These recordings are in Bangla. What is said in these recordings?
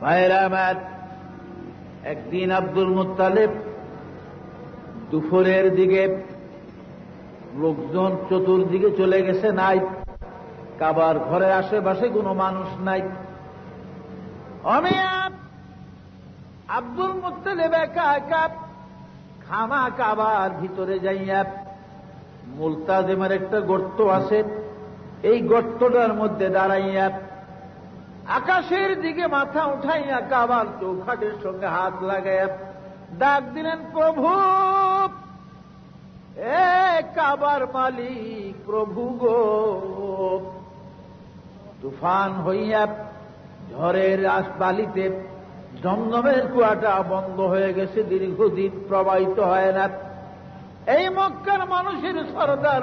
ভাইরা আমার, একদিন আব্দুল মুত্তালিব দুপুরের দিকে লোকজন চতুর্দিকে চলে গেছে, নাই কাবার ঘরের আশেপাশে কোনো মানুষ নাই। আমি আব্দুল মুত্তালিব একা একা খানা কাবার ভিতরে যাইয়া মুলতাজিমের একটা গর্ত আছে, এই গর্তটার মধ্যে দাঁড়াইয়া আকাশের দিকে মাথা উঠাইয়া কাবার চৌখাটের সঙ্গে হাত লাগাইয়া ডাক দিলেন, প্রভু, এ কাবার মালিক প্রভু গো। তুফান হইয়া ঝড়ের বালিতে জমজমের কুয়াটা বন্ধ হয়ে গেছে, দীর্ঘদিন প্রবাহিত হয় না। এই মক্কার মানুষের সরদার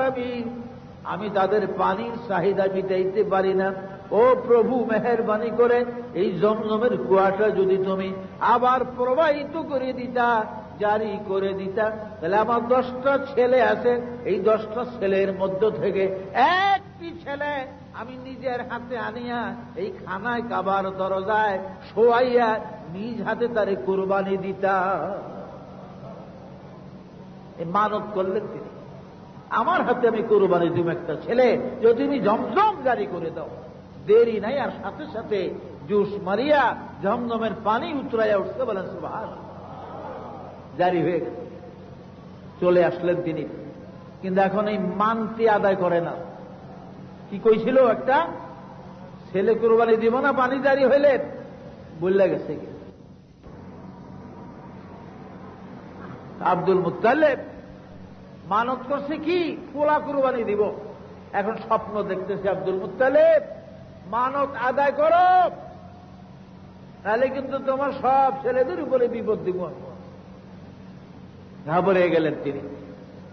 আমি তাদের পানির চাহিদা মিটাইতে পারি না। ও প্রভু, মেহেরবানি করে এই জমজমের কুয়াটা যদি তুমি আবার প্রবাহিত করে দিতা, জারি করে দিতা, তাহলে আমার 10টা ছেলে আছে, এই 10টা ছেলের মধ্য থেকে একটি ছেলে আমি নিজের হাতে আনিয়া এই খানায় কাবার দরজায় শোয়াইয়া নিজ হাতে তারে কুরবানি দিতা। মানত করলেন তিনি, আমার হাতে আমি কুরবানি দিব একটা ছেলে, যদি তুমি জমজম জারি করে দাও। দেরি নাই, আর সাথে সাথে জুস মারিয়া জমজমের পানি উতরাইয়া উঠতে বলেন সুবহানাল্লাহ, জারি হয়ে গেছে। চলে আসলেন তিনি, কিন্তু এখন এই মানটি আদায় করে না। কি কইছিল, একটা ছেলে কুরবানি দিব না পানি জারি হইলে, বললে গেছে। আব্দুল মুত্তালিব মানত করছে কি, পোলা কুরবানি দিব। এখন স্বপ্ন দেখতেছে আব্দুল মুত্তালিব, মানত আদায় করো, তাহলে কিন্তু তোমার সব ছেলেদের উপরে বিপদ দিব। ঘাবড়ে গেলেন তিনি।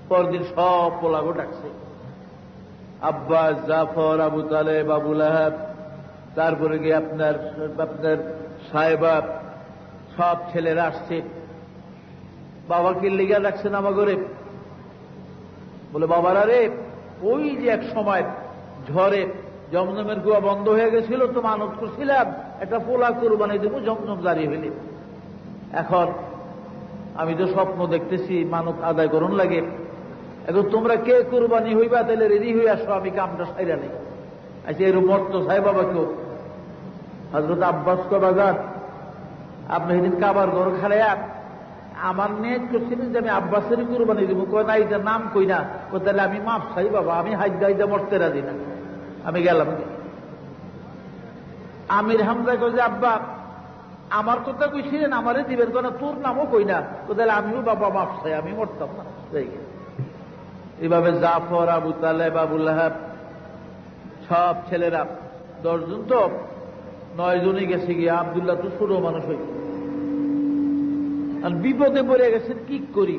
পরদিন সব পোলাগো ডাকছে, আব্বাস, জাফর, আবু তালেব, আবু লাহাব, তারপরে গিয়ে আপনার সাহেবা, সব ছেলেরা আসছে। বাবাকে লিগা রাখছেন আমাগরে, বলে বাবারা রে, ওই যে এক সময় ঝড়ে জমজমের কুয়া বন্ধ হয়ে গেছিল, তো মানত করছিলাম একটা পোলা কুরবানি দেবো, জমজম জারি হইলে। এখন আমি তো স্বপ্ন দেখতেছি, মানত আদায় করুন লাগে। এখন তোমরা কে কুরবানি হইবা, তাহলে রেডি হয়ে আসো, আমি কামটা সাইরা নেই। আচ্ছা, এর মর্ত সাহেব বাবা কেউ হযরত আব্বাস বাজার, আপনি সেদিন কাবার ঘর খাড়াইয়া আমার নিয়ত করছিলেন যে আমি আব্বাসেরই কুরবানি দিব। কয় না, এটা নাম কই না। তাহলে আমি মাপ চাই বাবা, আমি হাইদা মরতে রাজি না। আমি গেলাম। আমির হামজা কই যে আব্বা আমার কথা কইছিলেন, আমারে দিবেন, কেন তোর নামও কই না। তাহলে আমিও বাবা মাপ চাই, আমি মরতাম না। এইভাবে জাফর, আবু তালেব, আবু লাহাব, সব ছেলেরা 10 জন, তো 9 জনই গেছে গিয়ে। আব্দুল্লাহ তো ছোট মানুষ হই, বিপদে পড়ে গেছেন। কি করি?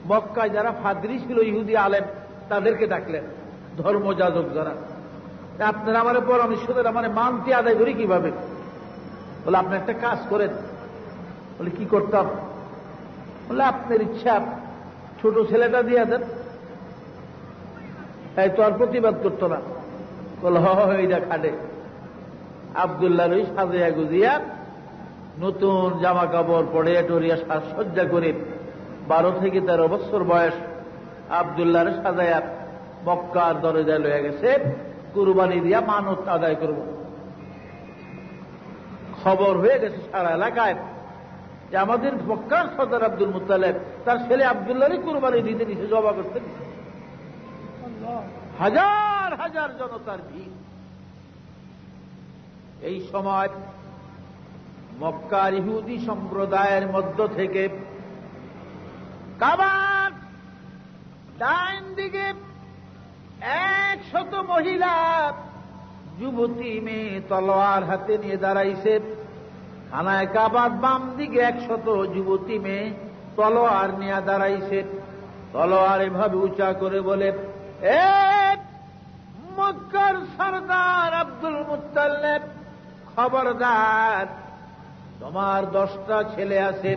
মক্কায় যারা ফাদরি ছিল, ইহুদি আলেম, তাদেরকে ডাকলেন, ধর্মযাজক যারা, আপনারা আমার পরামর্শ দেন, আমার মানটি আদায় করি কিভাবে? বলে আপনি একটা কাজ করেন। বলে কি করতাম? বলে আপনার ইচ্ছা, ছোট ছেলেটা দিয়ে দেন। তাই তো আর প্রতিবাদ করতো না। বলে এইটা খাটে। আব্দুল্লাহর ওই সাজিয়া গুজিয়া নতুন জামা কাপড় পরে টরিয়া সাজসজ্জা করে 12 থেকে 13 বছর বয়স আব্দুল্লাহর সাজায়া মক্কার দরজায় লয়ে গেছে, কুরবানি দিয়া মানত আদায় করব। খবর হয়ে গেছে সারা এলাকায় যে আমাদের মক্কার সর্দার আব্দুল মুত্তালিব তার ছেলে আব্দুল্লাহরই কুরবানি দিতে নিচে জমা করতে দিচ্ছে। হাজার হাজার জনতার ভিড়। এই সময় মক্কার ইহুদি সম্প্রদায়ের মধ্য থেকে কাবার ডাইন দিকে 100 মহিলা যুবতী মেয়ে তলোয়ার হাতে নিয়ে দাঁড়াইছে। খানায় কাবার বাম দিকে 100 যুবতী মেয়ে তলোয়ার নিয়ে দাঁড়াইছে। তলোয়ার এভাবে উঁচা করে বলে, এ মক্কার সরদার আব্দুল মুত্তালিব, খবরদার, তোমার 10টা ছেলে আছে,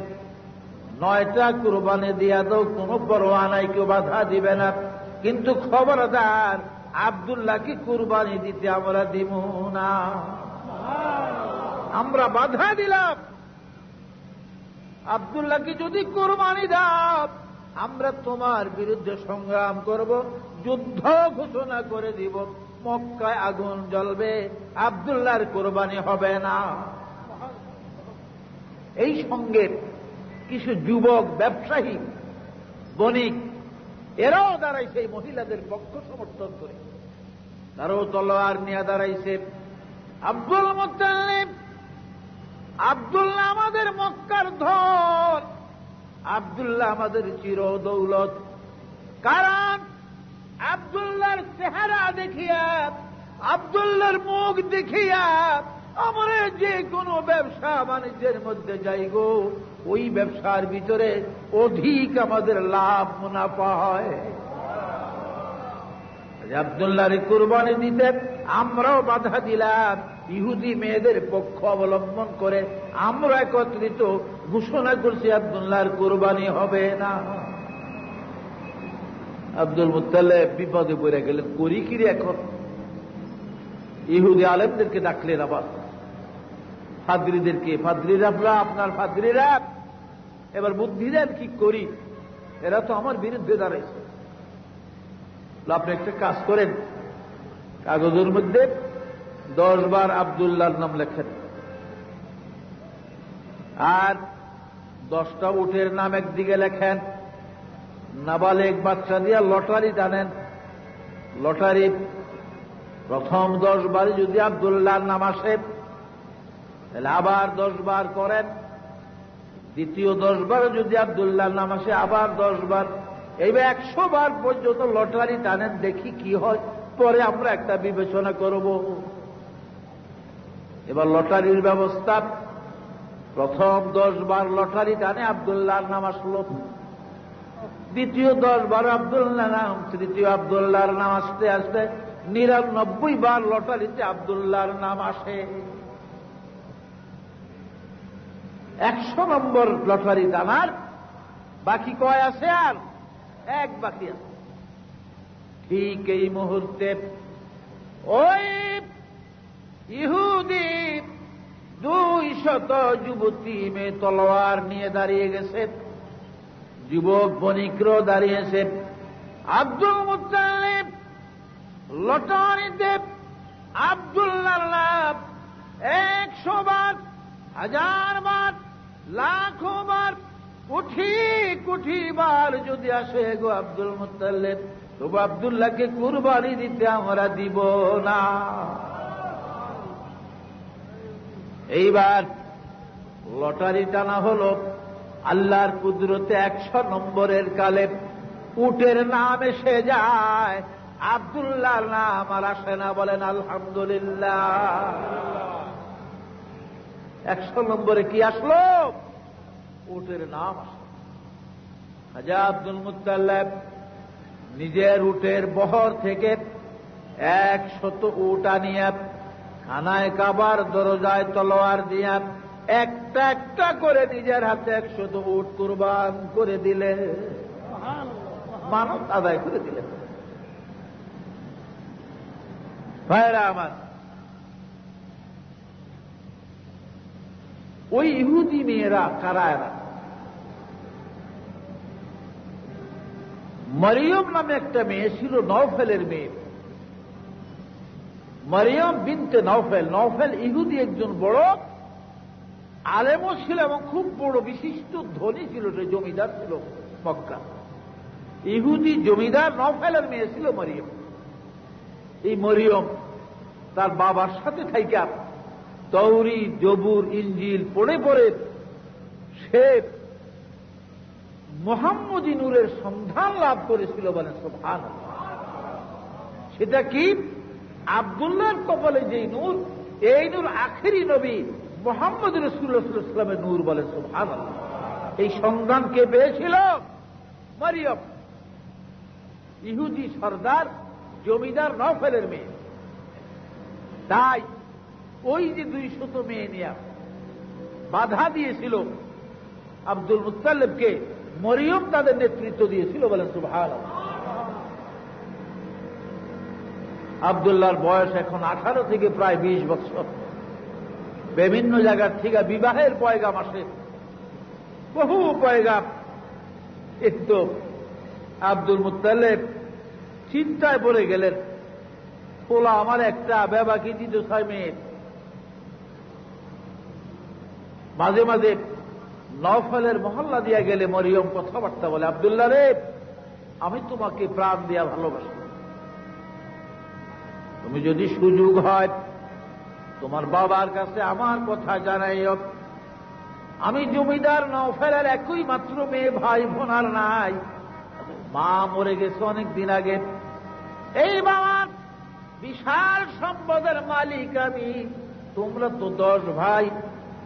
9টা কুরবানি দিয়া দাও, কোনো পরোয়া নাই, কেউ বাধা দিবে না। কিন্তু খবরদার, আব্দুল্লাহকে কুরবানি দিতে আমরা দিব না। আমরা বাধা দিলাম, আব্দুল্লাহকে যদি কোরবানি দাও আমরা তোমার বিরুদ্ধে সংগ্রাম করব, যুদ্ধ ঘোষণা করে দিব, মক্কায় আগুন জ্বলবে, আব্দুল্লাহর কোরবানি হবে না। এই সঙ্গে কিছু যুবক ব্যবসায়ী বণিক এরাও দাঁড়াইছে এই মহিলাদের পক্ষ সমর্থন করে, তারাও তলোয়ার নিয়ে দাঁড়াইছে। আব্দুল মুত্তালিব, আব্দুল্লাহ আমাদের মক্কার ধন, আব্দুল্লাহ আমাদের চিরদৌলত। কারণ আব্দুল্লাহর চেহারা দেখিয়া, আব্দুল্লাহর মুখ দেখিয়া আমরা যে কোনো ব্যবসা বাণিজ্যের মধ্যে যাইব, ওই ব্যবসার ভিতরে অধিক আমাদের লাভ মুনাফা হয়। আব্দুল্লাহর কুরবানি দিতে আমরাও বাধা দিলাম, ইহুদি মেয়েদের পক্ষ অবলম্বন করে আমরা একত্রিত ঘোষণা করছি আব্দুল্লাহর কুরবানি হবে না। আব্দুল মুত্তালিব বিপদে পড়ে গেলেন, করি কি রে এখন? ইহুদি আলেমদেরকে ডাকলেন, আবার ফাদরিদেরকে, ফাদরিরা আপনার ফাদরিরা এবার বুদ্ধি দেন কি করি, এরা তো আমার বিরুদ্ধে দাঁড়াইছে। আপনি একটা কাজ করেন, কাগজের মধ্যে 10 বার আব্দুল্লাহর নাম লেখেন, আর 10টা উটের নাম একদিকে লেখেন, নাবালেগ বাচ্চা দিয়া লটারি টানেন। লটারি প্রথম 10 বারে যদি আব্দুল্লাহর নাম আসে তাহলে আবার 10 বার করেন, দ্বিতীয় 10 বারে যদি আব্দুল্লাহর নাম আসে আবার 10 বার, এইবার 100 বার পর্যন্ত লটারি টানেন, দেখি কি হয়, পরে আমরা একটা বিবেচনা করব। এবার লটারির ব্যবস্থা, প্রথম 10 বার লটারি টানে আব্দুল্লাহর নাম আসলো, দ্বিতীয় 10 বার আব্দুল্লাহ নাম, তৃতীয় আব্দুল্লাহর নাম আসতে আসতে 99 বার লটারিতে আব্দুল্লাহর নাম আসে। 100 নম্বর লটারি টানার বাকি কয় আছে? আর 1 বাকি আছে। ঠিক এই মুহূর্তে ওই ইহুদি 200 যুবতী মেয়ে তলোয়ার নিয়ে দাঁড়িয়ে গেছে, যুবক বণিকরাও দাঁড়িয়েছে। আব্দুল মুত্তালিব লটারিতে আব্দুল্লাহর নাম 100 বার, 1000 বার, লাখো বার, কোটি কোটি বার যদি আসে গো আব্দুল মুত্তালিব, তবু আব্দুল্লাহকে কুরবানি দিতে আমরা দিব না। এইবার লটারি টানা হলো, আল্লাহর কুদরতে 100 নম্বরের কালে উটের নাম এসে যায়, আব্দুল্লাহর নাম আর আসে না। বলেন আলহামদুলিল্লাহ। 100 নম্বরে কি আসলো? উটের নাম আসলো। খাজা আব্দুল মুত্তালিব নিজের উটের বহর থেকে 100 উট আনিয়া খানায় কাবার দরজায় তলোয়ার দিয়া একটা একটা করে নিজের হাতে 100 উট কুরবান করে দিলে, মানত আদায় করে দিলেন। ভাইরা আমার, ওই ইহুদি মেয়েরা কারা? এরা মরিয়ম নামে একটা মেয়ে ছিল, নওফেলের মেয়ে, মরিয়ম বিনতে নওফেল। নওফেল ইহুদি একজন বড় আলেমও ছিল এবং খুব বড় বিশিষ্ট ধনী ছিল, সে জমিদার ছিল মক্কা। ইহুদি জমিদার নওফেলের মেয়ে ছিল মরিয়ম। এই মরিয়ম তার বাবার সাথে থাইকা তৌরি, জবুর, ইনজিল পড়ে পড়ে সে মুহাম্মদী নূরের সন্ধান লাভ করেছিল। বলেন সুবহানাল্লাহ। সেটা কি? আব্দুল্লাহর কপালে যেই নূর, এই নূর আখেরি নবী মুহাম্মদ রাসূলুল্লাহ সাল্লাল্লাহু আলাইহি ওয়াসাল্লামের নূর। বলেন সুবহানাল্লাহ। এই সন্ধান কে পেয়েছিল? মরিয়ম, ইহুদি সর্দার জমিদার নওফেলের মেয়ে। তাই ওই যে 200 মেয়ে নিয়ে বাধা দিয়েছিল আব্দুল মুত্তালিবকে, মরিয়ম তাদের নেতৃত্ব দিয়েছিল। বলেন সুবহানাল্লাহ। আব্দুল্লাহর বয়স এখন 18 থেকে প্রায় 20 বছর। বিভিন্ন জায়গার থেকে বিবাহের পয়গাম আসে, বহু পয়গাম। কিন্তু আব্দুল মুত্তালিব চিন্তায় পড়ে গেলেন, পোলা আমার একটা, বেবাকি 6 মেয়ে। মাঝে মাঝে নওফলের মহল্লা দিয়া গেলে মরিয়ম কথাবার্তা বলে, আব্দুল্লাহ রে, আমি তোমাকে প্রাণ দিয়া ভালোবাসি, তুমি যদি সুযোগ হয় তোমার বাবার কাছে আমার কথা জানাইও। আমি জমিদার নওফলের একই মাত্র মেয়ে, ভাই বোন আর নাই, মা মরে গেছে অনেক দিন আগে। এই বাবার বিশাল সম্পদের মালিক আমি, তোমরা তো 10 ভাই,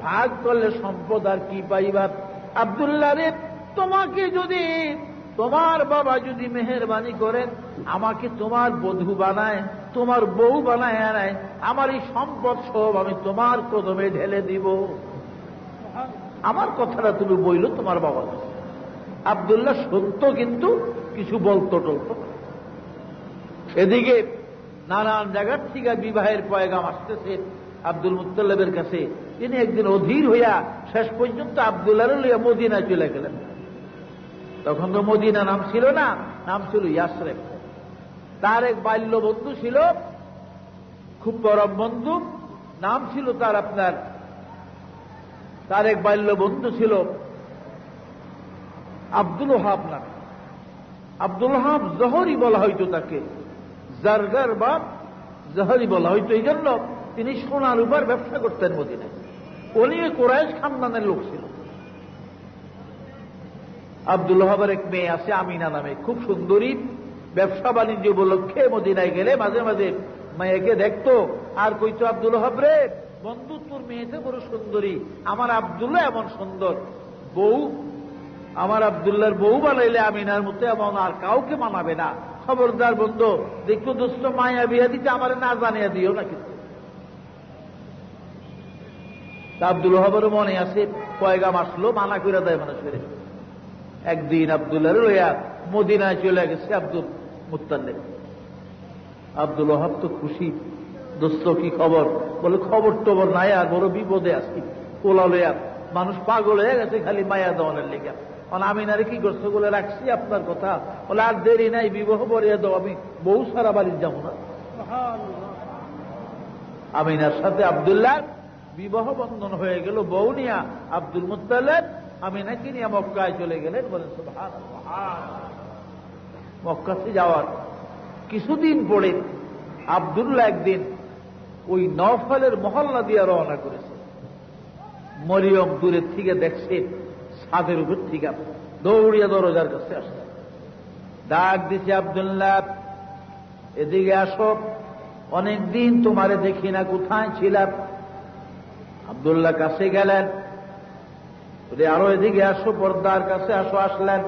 ভাগ করলে সম্পদ আর কি পাইবা। আব্দুল্লাহ রে, তোমাকে যদি তোমার বাবা যদি মেহেরবানি করেন আমাকে তোমার বধূ বানায়, তোমার বউ বানায় আনায়, আমার এই সম্পদ সব আমি তোমার কদমে ঢেলে দিব। আমার কথাটা তুমি বইল তোমার বাবা। আব্দুল্লাহ সত্য, কিন্তু কিছু বলতো টলতো। এদিকে নানান জায়গার থেকে বিবাহের পয়গাম আসতেছে আব্দুল মুত্তালিবের কাছে। তিনি একদিন অধীর হইয়া শেষ পর্যন্ত আব্দুল্লাহ লইয়া মদিনায় চলে গেলেন। তখন তো মদিনা নাম ছিল না, নাম ছিল ইয়াসরিব। তার এক বাল্য বন্ধু ছিল, খুব পরম বন্ধু, নাম ছিল তার এক বাল্য বন্ধু ছিল আব্দুল ওহাব নামে। আব্দুল ওহাব জহরি বলা হইতো তাকে, জারগার বা জহরি বলা হইতো। এই জন্য তিনি সোনার উপর ব্যবসা করতেন মদিনায়। উনি কুরাইশ খানদানের লোক ছিল। আব্দুল ওহাবের এক মেয়ে আছে আমিনা নামে, খুব সুন্দরী। ব্যবসা বাণিজ্য উপলক্ষে মদিনায় গেলে মাঝে মাঝে মেয়েকে দেখতো আর কইতো, আব্দুল ওহাব রে বন্ধু, তোর মেয়েতে বড় সুন্দরী, আমার আব্দুল্লাহ এমন সুন্দর বউ, আমার আব্দুল্লাহর বউ বানাইলে আমিনার মতো এমন আর কাউকে মানাবে না। খবরদার বন্ধু, দেখতো দোস্ত মায়া বিয়া দিতে আমার না জানিয়ে দিও না। কিন্তু আব্দুল ওহাবের মনে আছে, পয়গাম আসলো, মানা করে দেয় মানুষের। একদিন আব্দুল্লাহ লইয়া মদিনায় চলে গেছে আব্দুল মুত্তালিব। আব্দুল ওহাব তো খুশি, দোস্ত কি খবর? বলে, খবর টবর নাই, আর বড় বিপদে আছি। পোলা লইয়া মানুষ পাগল হয়ে গেছে খালি মায়া দেওয়ানের লেগে। আমিনারে কি করছো বলে, রাখছি আপনার কথা। বলে, আর দেরি নাই, বিবাহ পড়িয়ে দাও, আমি বউ সারা বাড়ির যাবো না। আমিনার সাথে আব্দুল্লাহ বিবাহ বন্ধন হয়ে গেল। বউ নিয়া আব্দুল মুত্তালিব আমিনাকে নিয়ে মক্কায় চলে গেলেন। বলেন সুবহানাল্লাহ। মক্কাতে যাওয়ার কিছুদিন পরে আব্দুল্লাহ একদিন ওই নওফলের মহল্লা দিয়ে রওনা করেছে। মরিয়ম দূরের থেকে দেখছে, ছাদের উপর থেকে দৌড়িয়া দরজার কাছে আসছে। ডাক দিছে, আব্দুল্লাহ এদিকে আসো, অনেকদিন তোমারে দেখি না, কোথায় ছিলাম? আব্দুল্লাহ কাছে গেলেন, আরো এদিকে আসো, পর্দার কাছে আসো। আসলেন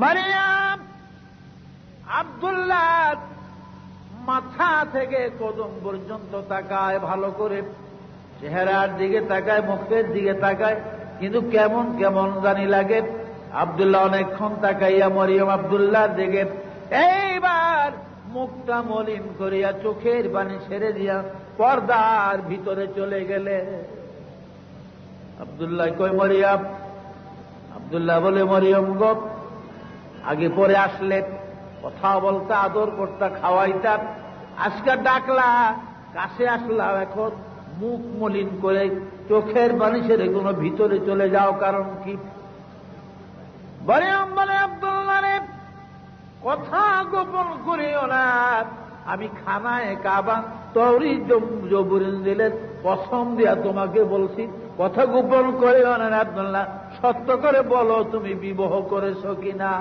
মারিয়াম। আব্দুল্লাহ মাথা থেকে কদম পর্যন্ত তাকায়, ভালো করে চেহারার দিকে তাকায়, মুখের দিকে তাকায়, কিন্তু কেমন কেমন জানি লাগে। আব্দুল্লাহ অনেকক্ষণ তাকাইয়া মরিয়ম আব্দুল্লাহর দিকে এইবার মুখটা মলিন করিয়া চোখের পানি ছেড়ে দিয়া পর্দার ভিতরে চলে গেলে। আব্দুল্লাহ কই, মরিয়ম? আব্দুল্লাহ বলে, মরিয়ম গো, আগে পরে আসলে কথা বলতে, আদর করতে, খাওয়াইতাম, আজকে ডাকলা, কাছে আসলাম, এখন মুখ মলিন করে চোখের পানি ছেড়ে কোনো ভিতরে চলে যাও, কারণ কি? মরিয়ম বলে, আব্দুল্লাহ রে, কথা গোপন করিও না, আমি খানায় কাবা তওরীত জবুরিন দিলেন কসম দিয়া তোমাকে বলছি, কথা গোপন করিও না। আব্দুল্লাহ, সত্য করে বলো, তুমি বিবাহ করেছো কিনা?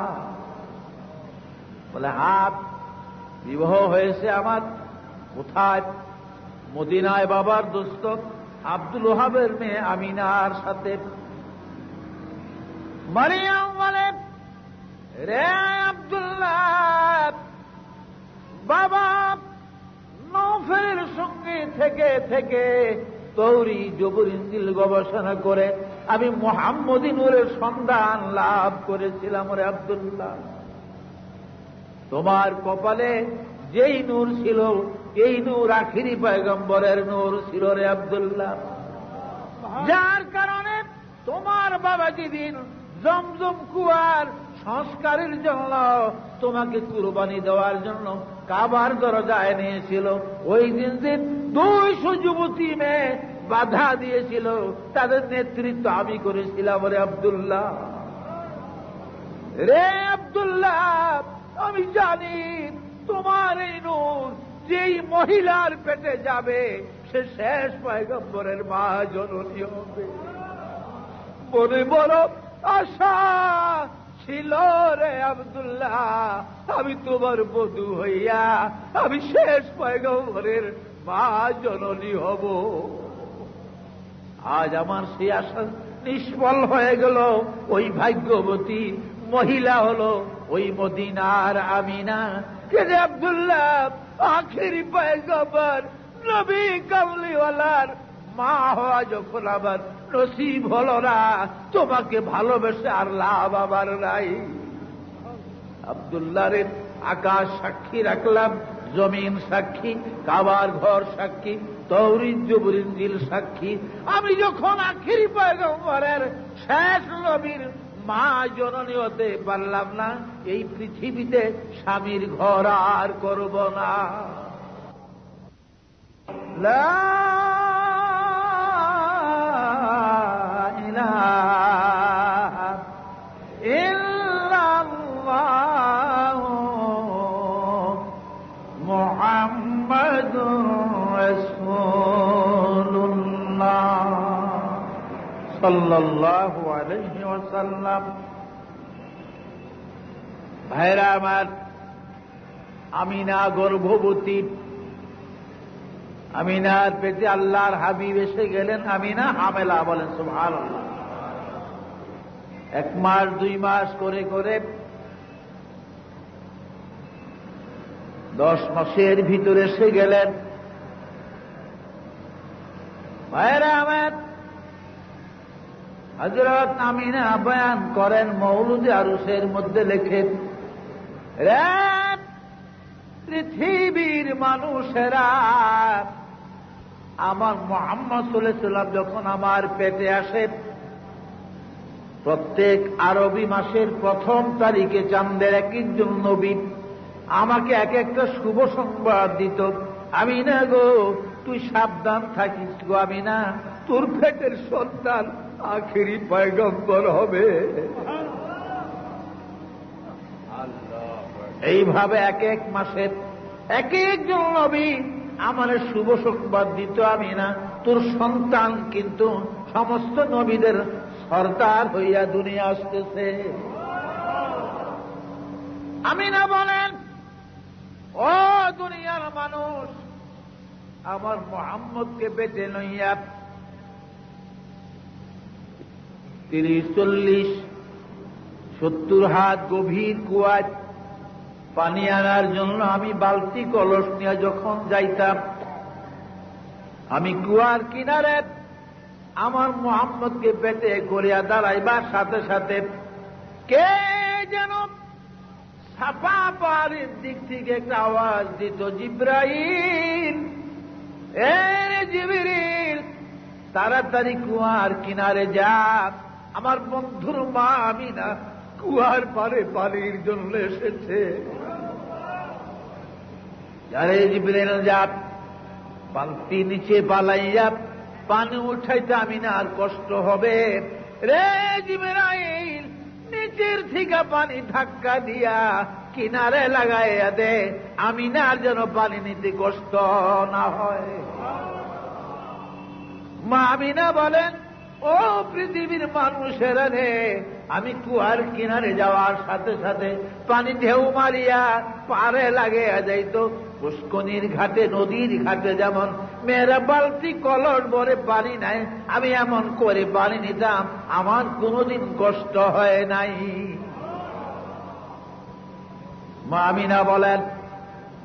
বলে, হাত বিবাহ হয়েছে আমার। কোথায়? মদিনায় বাবার দোস্ত আব্দুল ওহাবের মেয়ে আমিনার সাথে। মারিয়াম বলে, রে আব্দুল্লাহ, বাবা নওফলের সঙ্গে থেকে থেকে তওরীত জবুর ইনজিল গবেষণা করে আমি মুহাম্মদী নূরের সন্ধান লাভ করেছিলাম। রে আব্দুল্লাহ, তোমার কপালে যেই নূর ছিল, এই নূর আখিরি পয়গম্বরের নূর ছিল। রে আব্দুল্লাহ, যার কারণে তোমার বাবা যেদিন জমজম কুয়ার সংস্কারের জন্য তোমাকে কুরবানি দেওয়ার জন্য কাবার দরজায় নিয়েছিল, ওই দিন যে 200 যুবতী মেয়ে বাধা দিয়েছিল, তাদের নেতৃত্ব আমি করেছিলাম। রে আব্দুল্লাহ, রে আব্দুল্লাহ, আমি জানি তোমার এই নূর যেই মহিলার পেটে যাবে সে শেষ পয়গম্বরের মা জননী হবে। মনে বড় আশা ছিল রে আব্দুল্লাহ, আমি তোমার বধূ হইয়া আমি শেষ পয়গম্বরের মা জননী হব। আজ আমার সেই আশা নিষ্ফল হয়ে গেল। ওই ভাগ্যবতী মহিলা হলো ওই মদিনার আমিনা। কে যে আব্দুল্লাহ আখেরি পয়গম্বর নবী কামলিওয়ালার মা হওয়া যখন আবার নসিব হলো না, তোমাকে ভালোবেসে আর লাভ আবার নাই। আব্দুল্লাহরে আকাশ সাক্ষী রাখলাম, জমিন সাক্ষী, কাবার ঘর সাক্ষী, তৌরিত জবুর ইনজিল সাক্ষী। আমি যখন আখেরি পয়গম্বরের শেষ নবীর মা জননী হতে পারলাম না, এই পৃথিবীতে স্বামীর ঘর আর করব না। লা ইলাহা ইল্লাল্লাহু মুহাম্মাদুর রাসূলুল্লাহ সাল্লাল্লাহু আলাইহি ওয়াসাল্লাম। ভাইরা আমার, আমিনা গর্ভবতী, আমিনার পেটে আল্লাহর হাবিব এসে গেলেন। আমিনা হামেলা, বলেন সুবহানাল্লাহ। 1 মাস 2 মাস করে করে 10 মাসের ভিতরে এসে গেলেন। ভাইরা আমার, হযরত আমিনা বয়ান করেন, মৌলুদে আরুসের মধ্যে লেখেন, রে পৃথিবীর মানুষেরা, আমার মুহাম্মদ সাল্লাল্লাহু আলাইহি ওয়াসাল্লাম যখন আমার পেটে আসে, প্রত্যেক আরবি মাসের 1ম তারিখে চাঁদের এক একজন নবী আমাকে এক একটা শুভ সংবাদ দিত। আমিনা গো, তুই সাবধান থাকিস গো আমিনা, তোর পেটের সন্তান আখেরি পয়গম্বর হবে। এইভাবে এক এক মাসে এক একজন নবী আমার শুভ সংবাদ দিত, আমিনা তোর সন্তান কিন্তু সমস্ত নবীদের সরদার হইয়া দুনিয়া আসতেছে। আমিনা বলেন, ও দুনিয়ার মানুষ, আমার মুহাম্মদকে পেটে লইয়া 30, 40, 70 হাত গভীর কুয়ায় পানি আনার জন্য আমি বালতি কলস নিয়ে যখন যাইতাম, আমি কুয়ার কিনারে আমার মুহাম্মদকে পেটে করিয়া দাঁড়াইবার সাথে সাথে কে যেন সাফা পাহাড়ের দিক থেকে একটা আওয়াজ দিত, জিব্রাইল, এ জিবরিল, তাড়াতাড়ি কুয়ার কিনারে যা, আমার বন্ধুর মা আমিনা কুয়ার পারে পানির জন্য এসেছে। আরে জিবরিল, যা, পালতি নিচে পালাইয়া পানি উঠাইতে আমিনা আর কষ্ট হবে। রে জিবরাইল, নিচের থেকে পানি ধাক্কা দিয়া কিনারে লাগাইয়া দে, আমিনার যেন পানি নিতে কষ্ট না হয়। মা আমিনা বলেন, ও পৃথিবীর মানুষেরা রে, আমি কুয়ার কিনারে যাওয়ার সাথে সাথে পানি ঢেউ মারিয়া পারে লাগিয়ে যাইতো। পুষ্কনির ঘাটে, নদীর ঘাটে যেমন মেয়েরা বালতি কলস ভরে পানি নাই, আমি এমন করে পানি নিতাম, আমার কোনোদিন কষ্ট হয় নাই। মা আমিনা বলেন,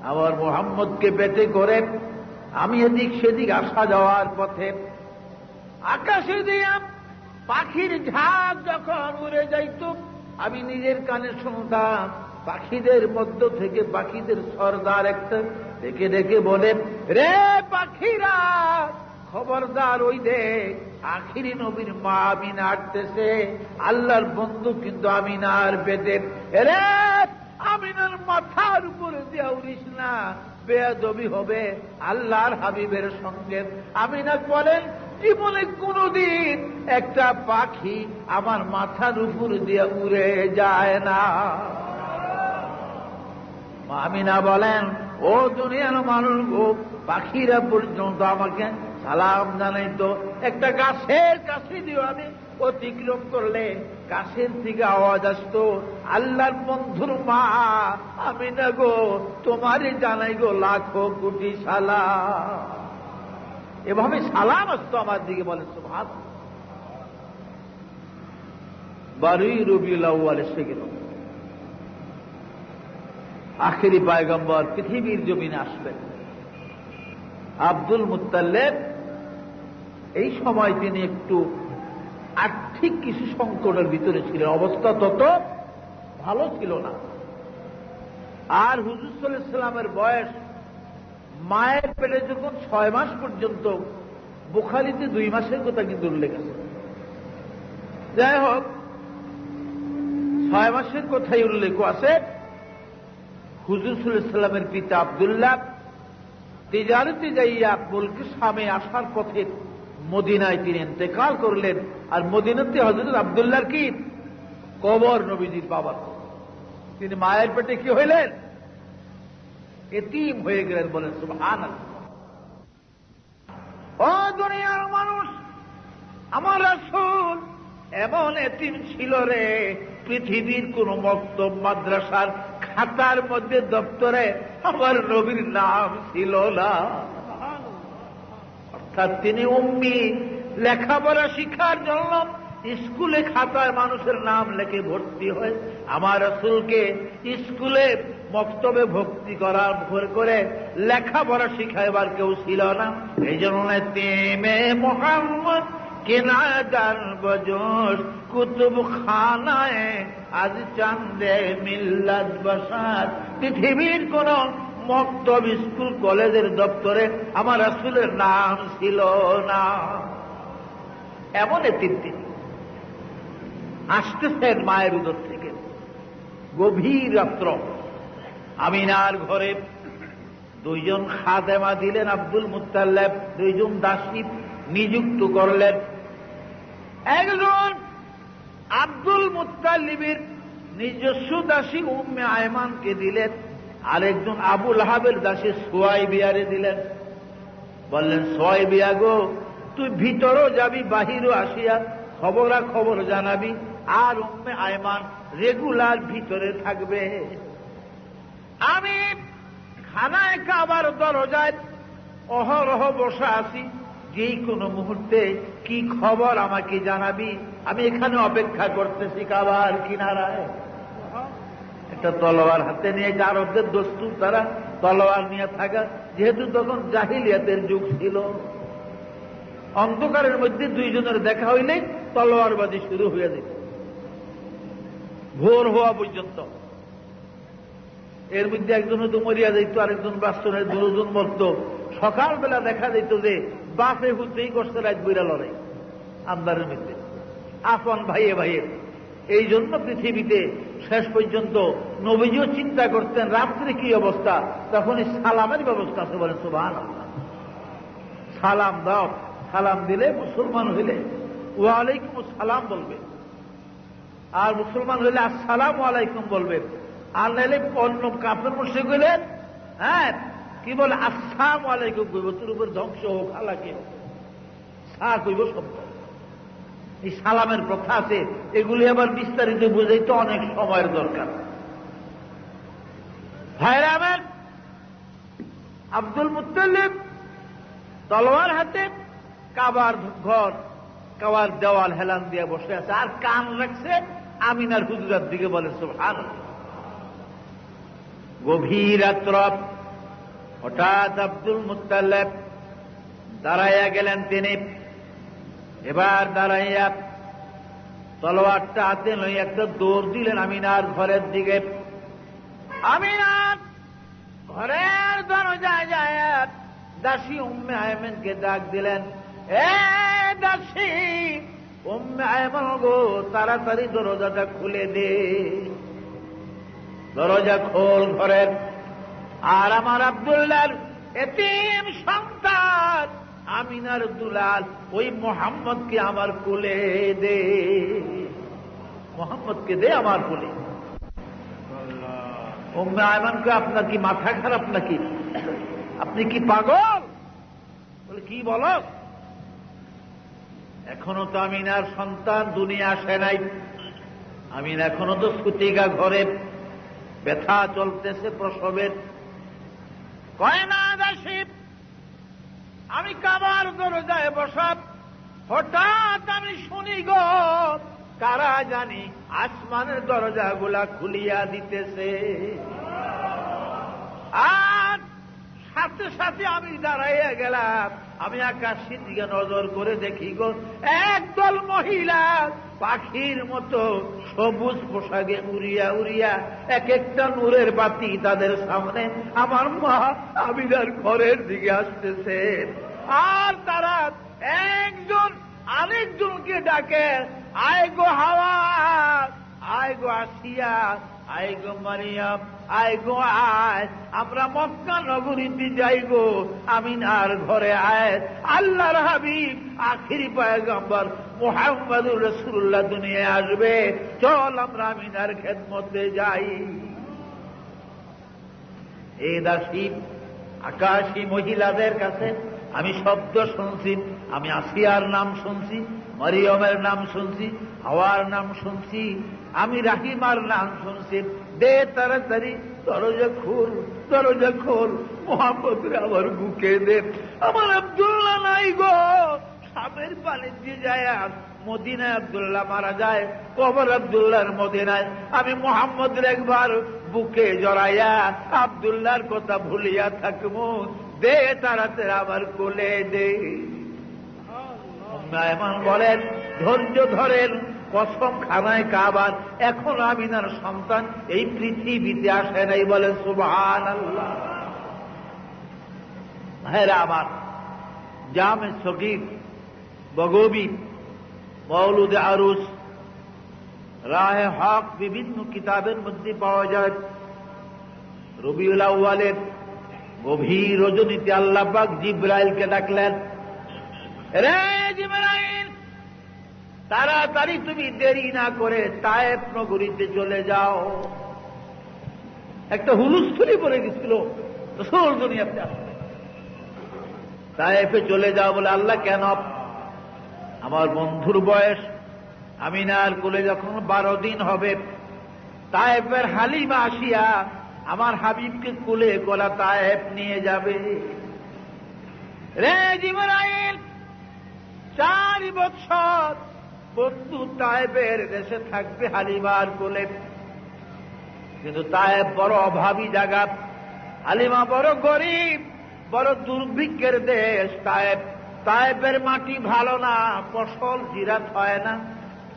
আমার মুহাম্মদকে পেটে করে আমি এদিক সেদিক আসা যাওয়ার পথে আকাশে দিয়া পাখির ঝাঁক যখন উড়ে যাইত, আমি নিজের কানে শুনতাম পাখিদের মধ্য থেকে পাখিদের সর্দার একটা ডেকে ডেকে বলে, রে পাখিরা, খবরদার, ওই দেখ আখিরি নবীর মা আমিনা আসতেছে, আল্লাহর বন্ধু কিন্তু আমিনার পেটে। এরে আমিনার মাথার উপরে দিয়া উড়িস না, বেয়াদবি হবে আল্লাহর হাবিবের সঙ্গে। আমিনা বলেন, জীবনে কোনদিন একটা পাখি আমার মাথার উপর দিয়ে উড়ে যায় না। আমিনা বলেন, ও দুনিয়ার মানুষ গো, পাখিরা পর্যন্ত আমাকে সালাম জানাইতো। একটা গাছের কাছে দিও আমি অতিক্রম করলে গাছের থেকে আওয়াজ আসতো, আল্লাহর বন্ধুর মা আমিনা গো, তোমারই জানাই গো লাখো কোটি সালাম। এভাবে সালাম আসতো আমার দিকে। বলে সুবহানাল্লাহ। 12ই রবিউল আউয়াল এসে গেল, আখেরি পয়গম্বর পৃথিবীর জমিনে আসবেন। আব্দুল মুত্তালিব এই সময় তিনি একটু আর্থিক কিছু সংকটের ভিতরে ছিলেন, অবস্থা তত ভালো ছিল না। আর হুজুর সাল্লাল্লাহু আলাইহি ওয়াসাল্লামের বয়স মায়ের পেটে যখন 6 মাস পর্যন্ত, বুখারীতে 2 মাসের কথা কিন্তু উল্লেখ আছে। যাই হোক, 6 মাসের কথাই উল্লেখ আছে। হুজুর সাল্লাল্লাহু আলাইহি ওয়াসাল্লামের পিতা আব্দুল্লাহ তিজারতে যাইয়া মুলকে শামে আসার পথে মদিনায় তিনি ইন্তেকাল করলেন। আর মদিনাতে হযরত আব্দুল্লাহর কি কবর, নবীজির বাবার। তিনি মায়ের পেটে কি হইলেন? এতিম হয়ে গেলেন। বলেন সুবহানাল্লাহ। ও দুনিয়ার মানুষ, আমার রাসূল এমন এতিম ছিল রে, পৃথিবীর কোন মক্তব মাদ্রাসার খাতার মধ্যে দপ্তরে আমার নবীর নাম ছিল না। অর্থাৎ তিনি উম্মি, লেখাপড়া শিক্ষার জন্য স্কুলে খাতায় মানুষের নাম লেখে ভর্তি হয়। আমার রাসূলকে স্কুলে মক্তবে ভর্তি করার ভর করে লেখাপড়া শিখাইবার কেউ ছিল না। এই জন্য তেমে মুহাম্মদ কেনাদার বজোশ কুতুব খানায় আজ চান্দে মিল্লাত বসাত। পৃথিবীর কোন মক্তব, স্কুল, কলেজের দপ্তরে আমার রাসূলের নাম ছিল না। এমন এতিম তিনি। আসতেছেন মায়ের উদর থেকে, গভীর রাত্র। আমিনার ঘরে 2 জন খাদেমা দিলেন আব্দুল মুত্তালিব, 2 জন দাসী নিযুক্ত করলেন। একজন আব্দুল মুত্তালিবের নিজস্ব দাসী উম্মে আয়মানকে দিলেন, আরেকজন আবু লাহাবের দাসী সুয়াইবিয়ারে দিলেন। বললেন, সুয়াইবিয়া গো, তুই ভিতরও যাবি, বাহিরও আসিয়া খবর জানাবি। আর উম্মে আয়মান রেগুলার ভিতরে থাকবে। আমি খানায় কাবার দরজায় অহরহ বসা আছি, যেই কোনো মুহূর্তে কি খবর আমাকে জানাবি। আমি এখানে অপেক্ষা করতেছি কাবার কিনারায়। একটা তলোয়ার হাতে নিয়ে, আরবদের দস্তুর তারা তলোয়ার নিয়ে থাকা, যেহেতু তখন জাহিলিয়াতের যুগ ছিল। অন্ধকারের মধ্যে 2 জনের দেখা হইলে তলোয়ারবাজি শুরু হয়ে যেত ভোর হওয়া পর্যন্ত। এর মধ্যে একজন হয়তো মরিয়া যেত, আরেকজন বাস্তবের 2 জন মরত। সকালবেলা দেখা যেত যে বাপে হুতেই করছে রাত বইরা লড়াই আন্দারের মধ্যে, আপন ভাইয়ে ভাইয়ে। এই জন্য পৃথিবীতে শেষ পর্যন্ত নবীজিও চিন্তা করতেন রাত্রে কি অবস্থা, তখন সালামের ব্যবস্থা আছে। বলেন সুবহানাল্লাহ। সালাম দাও, সালাম দিলে মুসলমান হইলে ওয়ালাইকুম সালাম বলবে, আর মুসলমান হইলে আসসালামু আলাইকুম বলবে। আর নাইলে অন্য কাফের মুশরিক হইলে হ্যাঁ কি বলে, আসসালামু আলাইকুম কইব, তোর উপর ধ্বংস হোক, আল্লাহকে সা কইব শব্দ। এই সালামের প্রথা আছে, এগুলি আবার বিস্তারিত বুঝাইতে অনেক সময়ের দরকার। ভাইরা আমার, আব্দুল মুত্তালিব তলোয়ার হাতে কাবার ঘর, কাবার দেওয়াল হেলান দিয়ে বসে আছে, আর কান রাখছে আমিনার হুজরার দিকে। বলে সুবহানাল্লাহ। গভীর রাত্র, হঠাৎ আব্দুল মুত্তালিব দাঁড়াইয়া গেলেন। তিনি এবার দাঁড়াইয়া তলোয়ারটা হাতে লইয়া একটা দৌড় দিলেন আমিনার ঘরের দিকে। আমিনার ঘরের দরজায় যায় দাসী উম্মে আয়মানকে ডাক দিলেন, এ দাসী উম্মে আয়মান গো, তাড়াতাড়ি দরজাটা খুলে দে, দরজা খোল ঘরের। আর আমার আব্দুল্লাহর এতিম সন্তান আমিনার দুলাল ওই মোহাম্মদকে আমার কোলে দে, মোহাম্মদকে দে আমার কোলে। উম্মে আয়মানকে, আপনার কি মাথা খারাপ নাকি? আপনি কি পাগল? বলে কি বলো? এখনো তো আমিনার সন্তান দুনিয়া আসে নাই, আমিন এখনো তো সুতিগা ঘরে, ব্যথা চলতেছে প্রসবের। কয় না দাসী, আমি কাবার দরজায় বসা, হঠাৎ আমি শুনি গো কারা জানি আসমানের দরজাগুলা খুলিয়া দিতেছে। আর সাথে সাথে আমি দাঁড়াইয়া গেলাম, আমি আকাশের দিকে নজর করে দেখি গো একদল মহিলা পাখির মতো সবুজ পোশাকে উড়িয়া উড়িয়া এক একটা নূরের বাতি তাদের সামনে আমার মা আমিনার ঘরের দিকে আসতেছে। আর তারা একজন আরেকজনকে ডাকে, আয় গো হাওয়া, আয় গো আসিয়া, আয় গো মারিয়াম, আয় গো আয়, আমরা মক্কা নগরীতে যাই গো, আমিনার ঘরে আয়, আল্লাহর হাবিব আখিরি পয়গম্বর মুহাম্মদুর রাসূলুল্লাহ দুনিয়ায় আসবে, চল আমরা আমিনার খেদমতে যাই। এই দাসী আকাশী মহিলাদের কাছে আমি শব্দ শুনছি, আমি আসিয়ার নাম শুনছি, মরিয়মের নাম শুনছি, হাওয়ার নাম শুনছি, আমি রাহিমার নাম শুনছি। দে তাড়াতাড়ি দরজা খোল, দরজা খোল, মোহাম্মদরে আমার বুকে দে। আমার আব্দুল্লাহ নাই গো, সাবের পানি দিয়ে যায়, মদিনায় আব্দুল্লাহ মারা যায়, কবর আব্দুল্লাহর মদিনায়। আমি মোহাম্মদের একবার বুকে জড়াইয়া আব্দুল্লাহর কথা ভুলিয়া থাকবো, দে তাড়াতাড়ি আমার কোলে দে। এমন বলেন, ধৈর্য ধরেন, কসম খানায় কাবার, এখন আমিনার সন্তান এই পৃথিবীতে আসে নাই, বলেন সুবহানাল্লাহ। ভাইরা আমার, জামে সগীর, বগবী, মওলুদে আরুস, রাহে হক বিভিন্ন কিতাবের মধ্যে পাওয়া যায়। রবিউল আউয়ালের গভীর রজনীতে আল্লাহ পাক জিবরাইলকে ডাকলেন, রে জিবরাইল, তাড়াতাড়ি তুমি দেরি না করে তায়েফ নগরীতে চলে যাও। একটা হুলস্থুলি পড়ে গেছিল, রাসূল দুনিয়াতে আসলে তায়েফে চলে যাও বলে। আল্লাহ কেন? আমার বন্ধুর বয়স আমিনার কোলে যখন 12 দিন হবে, তায়েফের হালিমা আসিয়া আমার হাবিবকে কোলে কোলা তায়েফ নিয়ে যাবে। রে জিবরাইল, 4 বছর বন্ধু তায়েফের দেশে থাকবে হালিমার কোলে, কিন্তু তায়েফ বড় অভাবী জায়গা, হালিমা বড় গরিব, বড় দুর্ভিক্ষের দেশ তায়েফ। তায়েফের মাটি ভালো না, ফসল জিরাত হয় না,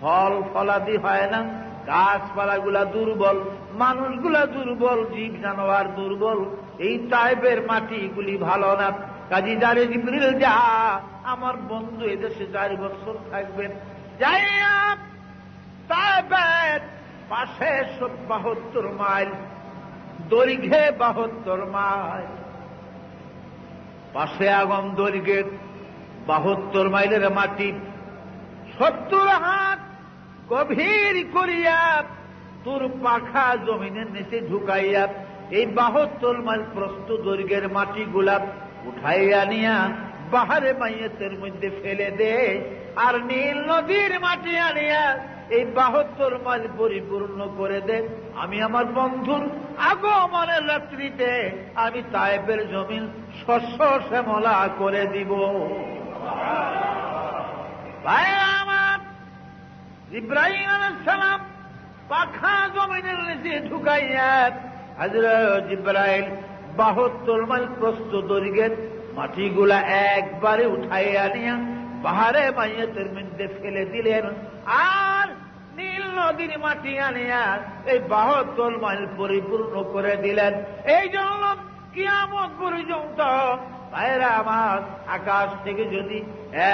ফল ফলাদি হয় না, গাছপালাগুলা দুর্বল, মানুষগুলা দুর্বল, জীব জানোয়ার দুর্বল, এই তায়েফের মাটিগুলি ভালো না। কাজী জারে জিবরিল, যা, আমার বন্ধু এদেশে 4 বছর থাকবেন, যাইয়া তায়েফের পাশে 72 মাইল, দৈর্ঘ্যে 72 মাইল, পাশে আগম দৈর্ঘ্যে 72 মাইলের মাটি 70 হাত গভীর করিয়া তোর পাখা জমিনের নিচে ঢুকাইয়া এই 72 মাইল প্রস্থ দৈর্ঘ্যের মাটিগুলা উঠাইয়া নিয়া বাহারে মাইয়াতের মধ্যে ফেলে দে, আর নীল নদীর মাটি আনিয়া এই 72 মাইল পরিপূর্ণ করে দে। আমি আমার বন্ধুর আগমনের রাত্রিতে আমি তায়েফের জমিন শস্য শ্যামলা করে দিব। ভাইরা আমার, ইব্রাহিম আলাইহিস সালাম পাখা জমিনের নিচে ঢুকাইয়া হযরত জিবরাইল 72 মাইল প্রস্থ দৈর্ঘ্যের মাটিগুলা একবারে উঠাইয়া নিয়া বাহারে মাইয়াতের মধ্যে ফেলে দিলেন, আর নীল নদীর মাটি আনিয়া এই 72 মাইল পরিপূর্ণ করে দিলেন। এই জন্য কিয়ামত পর্যন্ত ভাইরা আমার, আকাশ থেকে যদি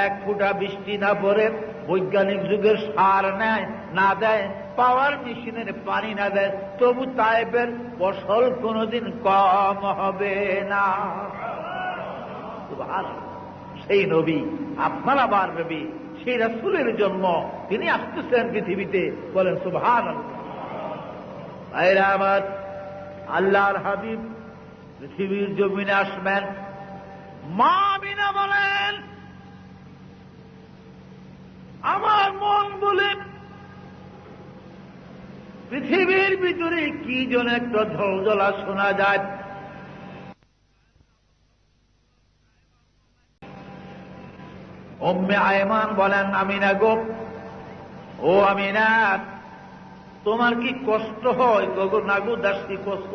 1 ফোঁটা বৃষ্টি না পড়ে, বৈজ্ঞানিক যুগের সার নেয় না দেয়, পাওয়ার মেশিনের পানি না দেয়, তবু তায়েফের ফসল কোনদিন কম হবে না। সেই নবী, আপনার আবার নবী, সেই রাসূলের জন্ম, তিনি আসতেছেন পৃথিবীতে, বলেন সুবহানাল্লাহ। ভাইরা আমার, আল্লাহর হাবিব পৃথিবীর জমিনে আসবেন। মা আমিনা বলেন, আমার মন বলে পৃথিবীর ভিতরে কি যেন একটা ঝলঝলা শোনা যায়। উম্মে আয়মান বলেন, আমিনা গো, ও আমিনা, তোমার কি কষ্ট হয়? গো না গো দাসী, কষ্ট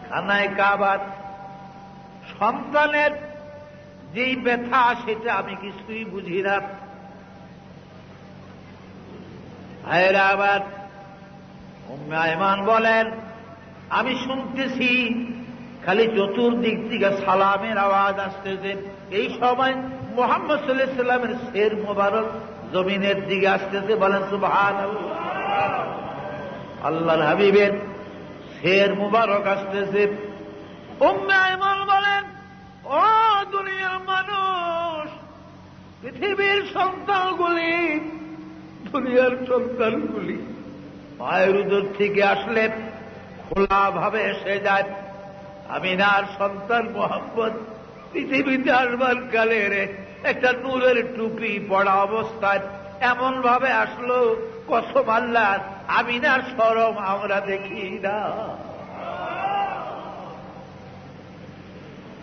খানায় কাবার সন্তানের যেই ব্যথা, সেটা আমি কিছুই বুঝি না। ভাইরা আবার, উম্মে আয়মান বলেন, আমি শুনতেছি খালি চতুর্দিক থেকে সালামের আওয়াজ আসতেছে। এই সময় মুহাম্মদ সাল্লাল্লাহু আলাইহি ওয়াসাল্লামের শের মোবারক জমিনের দিকে আসতেছে, বলেন সুবহানাল্লাহ। আল্লাহর হাবিবের শের মুবারক আসতেছে। উম্মে আয়মান বলেন, ও দুনিয়ার মানুষ, পৃথিবীর সন্তানগুলি, দুনিয়ার সন্তানগুলি মায়ের উদর থেকে আসলে খোলা ভাবে এসে যায়। আমিনার সন্তান মুহাম্মদ পৃথিবীতে আসবার কালে একটা নূরের টুপি পড়া অবস্থায় এমন ভাবে আসলো, কসম আল্লাহ, আমিনার শরম আমরা দেখি না।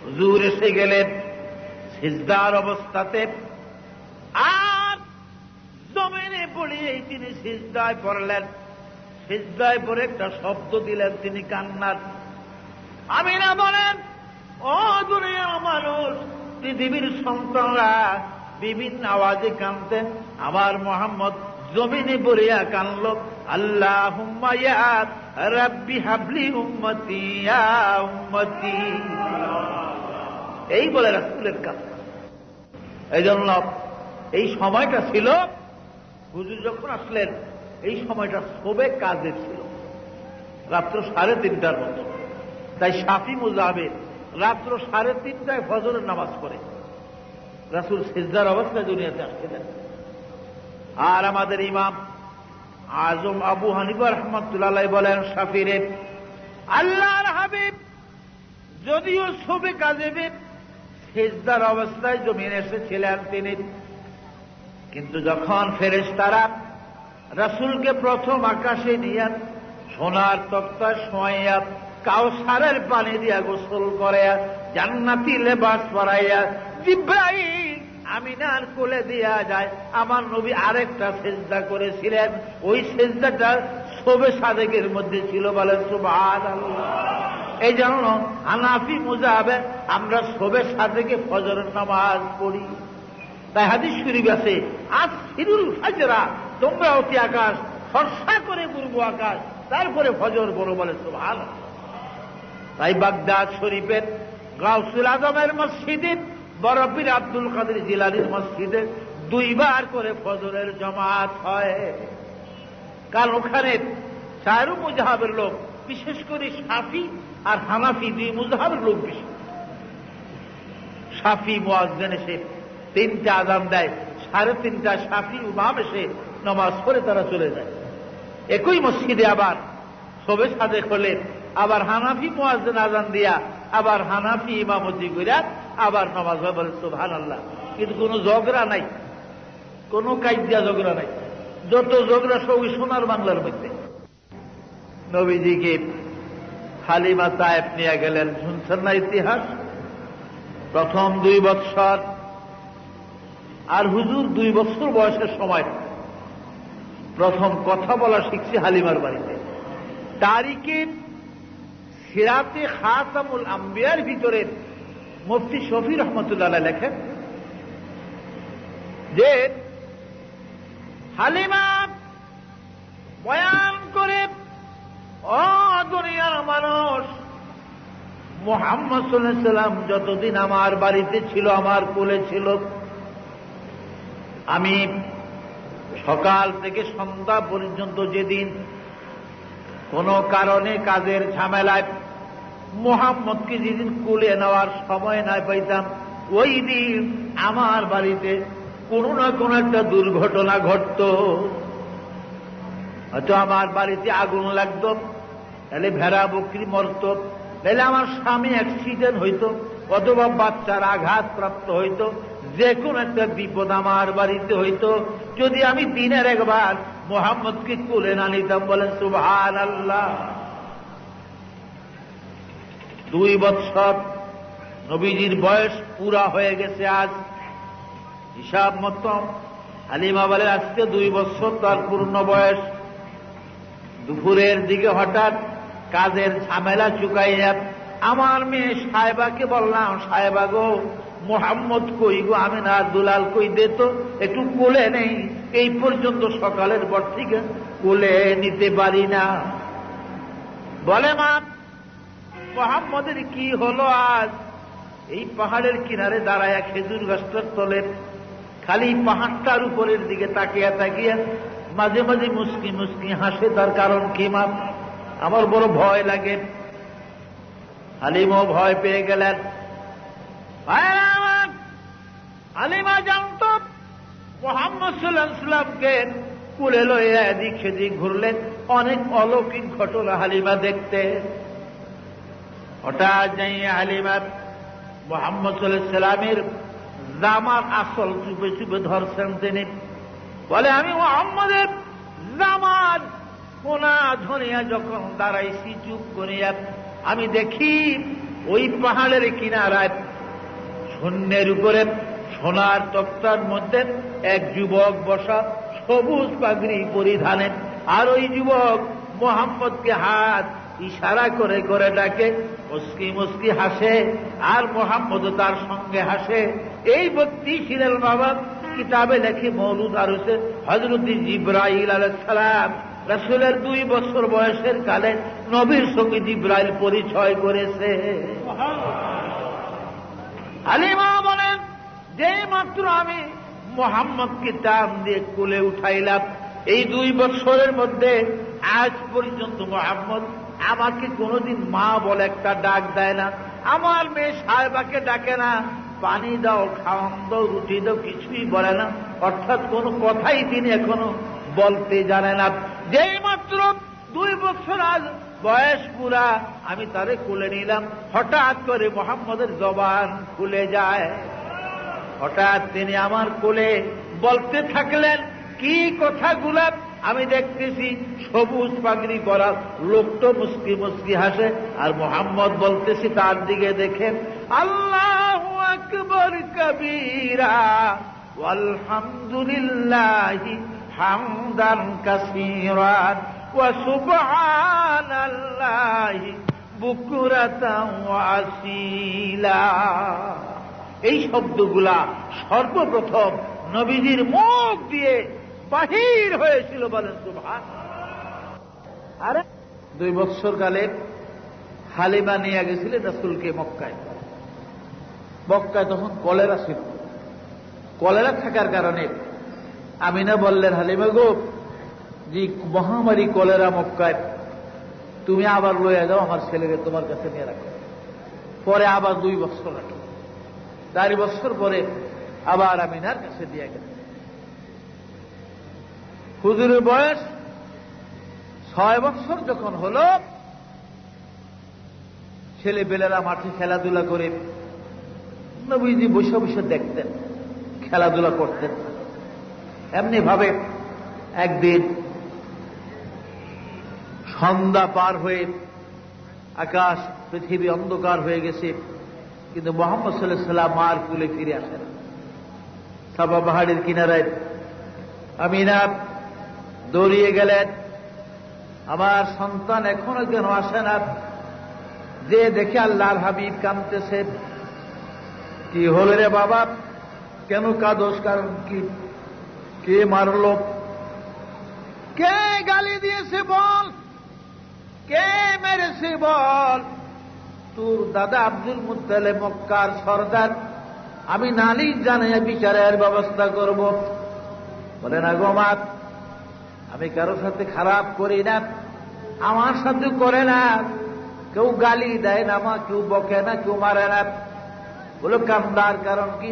হুজুর এসে গেলেন সিজদার অবস্থাতে, আর জমিনে পড়িয়েই তিনি সিজদায় পড়লেন। সিজদায় পড়ে একটা শব্দ দিলেন, তিনি কান্নার। আমিনা বলেন, ও দুনিয়ার মানুষ, পৃথিবীর সন্তানরা বিভিন্ন আওয়াজে কাঁদতেন, আমার মুহাম্মদ জমিনে পড়িয়া কানল, আল্লাহুম্মা ইয়া রাব্বি হাবলি উম্মতি ইয়া উম্মতি, এই বলে রাসূলের কাছে। এই জন্য এই সময়টা ছিল, হুজুর যখন আসলেন, এই সময়টা সবে কাজে ছিল, রাত্র 3:30টার মতো। তাই শাফি মুজাহাবে রাত্র 3:30টায় ফজরের নামাজ পড়ে রাসূল সিজদার অবস্থায় দুনিয়াতে আসছিলেন। আর আমাদের ইমাম আজম আবু হানিফা রাহমাতুল্লাহ আলাইহি বলেন, শাফিরে, আল্লাহর হাবিব যদিও সবে কাজে সিজদার অবস্থায় জমিনে এসেছিলেন তিনি, কিন্তু যখন ফেরেশতারা রাসূলকে প্রথম আকাশে নিয়ে সোনার তক্তা শোয়াইয়া কাউসারের পানি দিয়া গোসল করে জান্নাতি লেবাস পরাইয়া জিব্রাইল আমিনার কোলে দিয়া যায়, আমার নবী আরেকটা সিজদা করেছিলেন। ওই সিজদাটা শবে সাদেকের মধ্যে ছিল, বলেন সুবহানাল্লাহ। এই জন্য হানাফি মুজাহাবে আমরা শবে সাদেকে ফজরের নামাজ পড়ি। তাই হাদিস শরীফ আছে, আসিরুল ফাজরা, তোমরা অতি আকাশ ফর্সা করে পূর্ব আকাশ, তারপরে ফজর বলো, বলে সুবহানাল্লাহ। তাই বাগদাদ শরীফের গাউসুল আজমের মসজিদে, বরফির আব্দুল কাদের জিলানীর মসজিদে 2 বার করে ফজরের জামাত হয়। কারণ ওখানে 4 মুজাহাবের লোক, বিশেষ করে শাফি আর হানাফি 2 মুজাহাবের লোক বেশি। শাফি মুয়াজ্জিন এসে 3টা আযান দেয়, 3:30টা শাফি ইমাম এসে নামাজ পড়ে তারা চলে যায়। একই মসজিদে আবার শবে সাদেক হলে আবার হানাফি মুয়াজ্জিন আযান দিয়া আবার হানাফি ইমামতি কইরা আবার নামাজ হয়, বলে সুবহানাল্লাহ। কিন্তু কোনো ঝগড়া নাই, কোনো কাইদা ঝগড়া নাই, যত ঝগড়া সবই সোনার বাংলার মধ্যে। নবীজিকে হালিমা তায়েফ নিয়ে গেলেন, শুনছেন না ইতিহাস? প্রথম 2 বৎসর, আর হুজুর 2 বছর বয়সের সময় প্রথম কথা বলা শিখছে হালিমার বাড়িতে। তারিখে সিরাতে খাতামুল আম্বিয়ার ভিতরে মুফতি শফি রহমতুল্লাহ আলাইহি লেখেন যে হালিমা বয়ান করে, ও দুনিয়ার মানুষ, মুহাম্মদ সাল্লাল্লাহু আলাইহি ওয়াসাল্লাম যতদিন আমার বাড়িতে ছিল, আমার কোলে ছিল, আমি সকাল থেকে সন্ধ্যা পর্যন্ত যেদিন কোনো কারণে কাজের ঝামেলায় মুহাম্মদকে যেদিন কোলে নেওয়ার সময় না পাইতাম, ওই দিন আমার বাড়িতে কোনো না কোনো একটা দুর্ঘটনা ঘটত। হয়তো আমার বাড়িতে আগুন লাগতো, তাহলে ভেড়া বকরি মরত, তাহলে আমার স্বামী অ্যাক্সিডেন্ট হইত, অথবা বাচ্চার আঘাত প্রাপ্ত হইত, যে কোনো একটা বিপদ আমার বাড়িতে হইত। যদি আমি দিনের একবার মুহাম্মদকে কোলে না নিতাম, বলেন সুবহানাল্লাহ। 2 বছর নবীজির বয়স পুরা হয়ে গেছে আজ। হিসাব মতো হালিমা বলে আজকে 2 বছর তার পূর্ণ বয়স। দুপুরের দিকে হঠাৎ কাজের ঝামেলা চুকাইয়া আমার মেয়ে সাহেবাকে বললাম, সাহেবা গো, মুহাম্মদ কই গো, আমি না দুলাল কই, দে তো একটু কোলে নেই। এই পর্যন্ত সকালের পর থেকে কোলে নিতে পারি না। বলে মা, মুহাম্মদের কি হলো আজ? এই পাহাড়ের কিনারে দাঁড়ায় খেজুর গাছটার তলে খালি পাহাড়টার উপরের দিকে তাকিয়া তাকিয়া মাঝে মাঝে মুস্কি মুস্কি হাসে। তার কারণ কি মা? আমার বড় ভয় লাগে। হালিমও ভয় পেয়ে গেলেন। হালিমা জানত মুহাম্মদ সাল্লাল্লাহু আলাইহি ওয়াসাল্লামকে কোলে লইয়া এদিক সেদিক ঘুরলেন, অনেক অলৌকিক ঘটনা হালিমা দেখতে। হঠাৎ যাই হালিমা মুহাম্মদ সাল্লাল্লাহু আলাইহি ওয়াসাল্লামের জামার আসল চুপে চুপে ধরছেন তিনি। বলে আমি মুহাম্মদের জামার কোনা ধরিয়া যখন দাঁড়াইছি চুপ করিয়া, আমি দেখি ওই পাহাড়ের কিনারায় শূন্যের উপরে সোনার তক্তার মধ্যে এক যুবক বসা, সবুজ পাগড়ি পরিধানে। আর ওই যুবক মুহাম্মদকে হাত ইশারা করে করে ডাকে, মুস্কি মুস্কি হাসে, আর মুহাম্মদও তার সঙ্গে হাসে। এই ব্যক্তি ছিলেন বাবা কিতাবে লেখে মওলুদ আর হচ্ছে হযরত জিবরাইল আলাইহিস সালাম। রাসূলের 2 বছর বয়সের কালে নবীর সঙ্গে জিবরাইল পরিচয় করেছে। হালিমা বলেন, যে মাত্র আমি মুহাম্মদকে টান দিয়ে কোলে উঠাইলাম, এই 2 বছরের মধ্যে আজ পর্যন্ত মুহাম্মদ আমাকে কোনোদিন মা বলে একটা ডাক দেয় না, আমার মেয়ে সাহেবাকে ডাকে না, পানি দাও, খাওয়ান দাও, রুটি দাও, কিছুই বলে না। অর্থাৎ কোনো কথাই তিনি এখনো বলতে জানে না। যেই মাত্র 2 বছর আজ বয়স পুরা, আমি তারে কোলে নিলাম, হঠাৎ করে মুহাম্মদের জবান খুলে যায়। হঠাৎ তিনি আমার কোলে বলতে থাকলেন কি কথাগুলা আমি দেখতেছি। সবুজ পাগড়ি পরা লোকটা মুস্কি মুস্কি হাসে, আর মুহাম্মদ বলতেছি তার দিকে দেখেন, আল্লাহু আকবার কবীরা ওয়ালহামদুলিল্লাহি হামদান কাসীরা ওয়া সুবহানাল্লাহি বুকরাতান ওয়া আসীলা। এই শব্দগুলা সর্বপ্রথম নবীজির মুখ দিয়ে বাহির হয়েছিল, বলেন সুবহানাল্লাহ। আরে 2 বছর কালে হালিমা নিয়ে গেছিলেন রাসূলকে মক্কায়। মক্কায় তখন কলেরা ছিল। কলেরা থাকার কারণে আমিনা বললেন, হালিমা গো, যে মহামারী কলেরা মক্কায়, তুমি আবার লইয়া যাও, আমার ছেলেকে তোমার কাছে নিয়ে রাখো। পরে আবার 2 বছর রাখো। 4 বছর পরে আবার আমিনার কাছে দিয়ে গেল। হুজুরের বয়স 6 বছর যখন হল, ছেলেবেলেরা মাঠে খেলাধুলা করে, নবীজি বসে বসে দেখতেন, খেলাধুলা করতেন। এমনি ভাবে একদিন সন্ধ্যা পার হয়ে আকাশ পৃথিবী অন্ধকার হয়ে গেছে, কিন্তু মুহাম্মদ সাল্লাল্লাহু আলাইহি ওয়াসাল্লাম মার কুলে ফিরে আসেন। সাবা পাহাড়ের কিনারায় আমিনা দৌড়িয়ে গেলেন, আমার সন্তান এখনো কেন আসে না? যে দেখে আল্লাহর হাবিব কাঁদতেছে। কি হল রে বাবা, কেন কাঁদোস? কারণ কি? কে মারল? কে গালি দিয়েছে বল? কে মেরেছে বল? তোর দাদা আব্দুল মুত্তালিব মক্কার সর্দার, আমি নালিশ জানিয়ে বিচারের ব্যবস্থা করব। বলে না গো মা, আমি কারো সাথে খারাপ করি না, আমার সাথে করে না, কেউ গালি দেয় না, মা কেউ বকে না, কেউ মারে না। বলো কান্দার কারণ কি?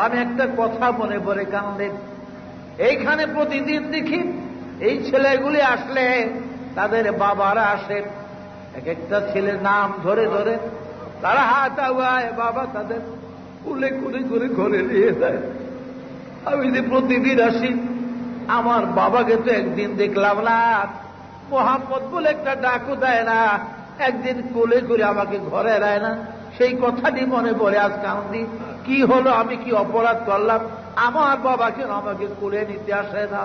আমি একটা কথা মনে পড়ে কান্দে। এইখানে প্রতিদিন দেখি এই ছেলেগুলি আসলে তাদের বাবারা আসে, এক একটা ছেলের নাম ধরে ধরে তারা হাত আগায়, বাবা তাদের কুলে কুলে করে ঘরে নিয়ে যায়। আমি যে প্রতিদিন আসি, আমার বাবাকে তো একদিন দেখলাম না, মোহাম্মদ বলে একটা ডাকও দেয় না, একদিন কোলে করে আমাকে ঘরে দেয় না। সেই কথাটি মনে পড়ে আজ কান্দি। কি হলো, আমি কি অপরাধ করলাম? আমার বাবা কেন আমাকে কোলে নিতে আসে না?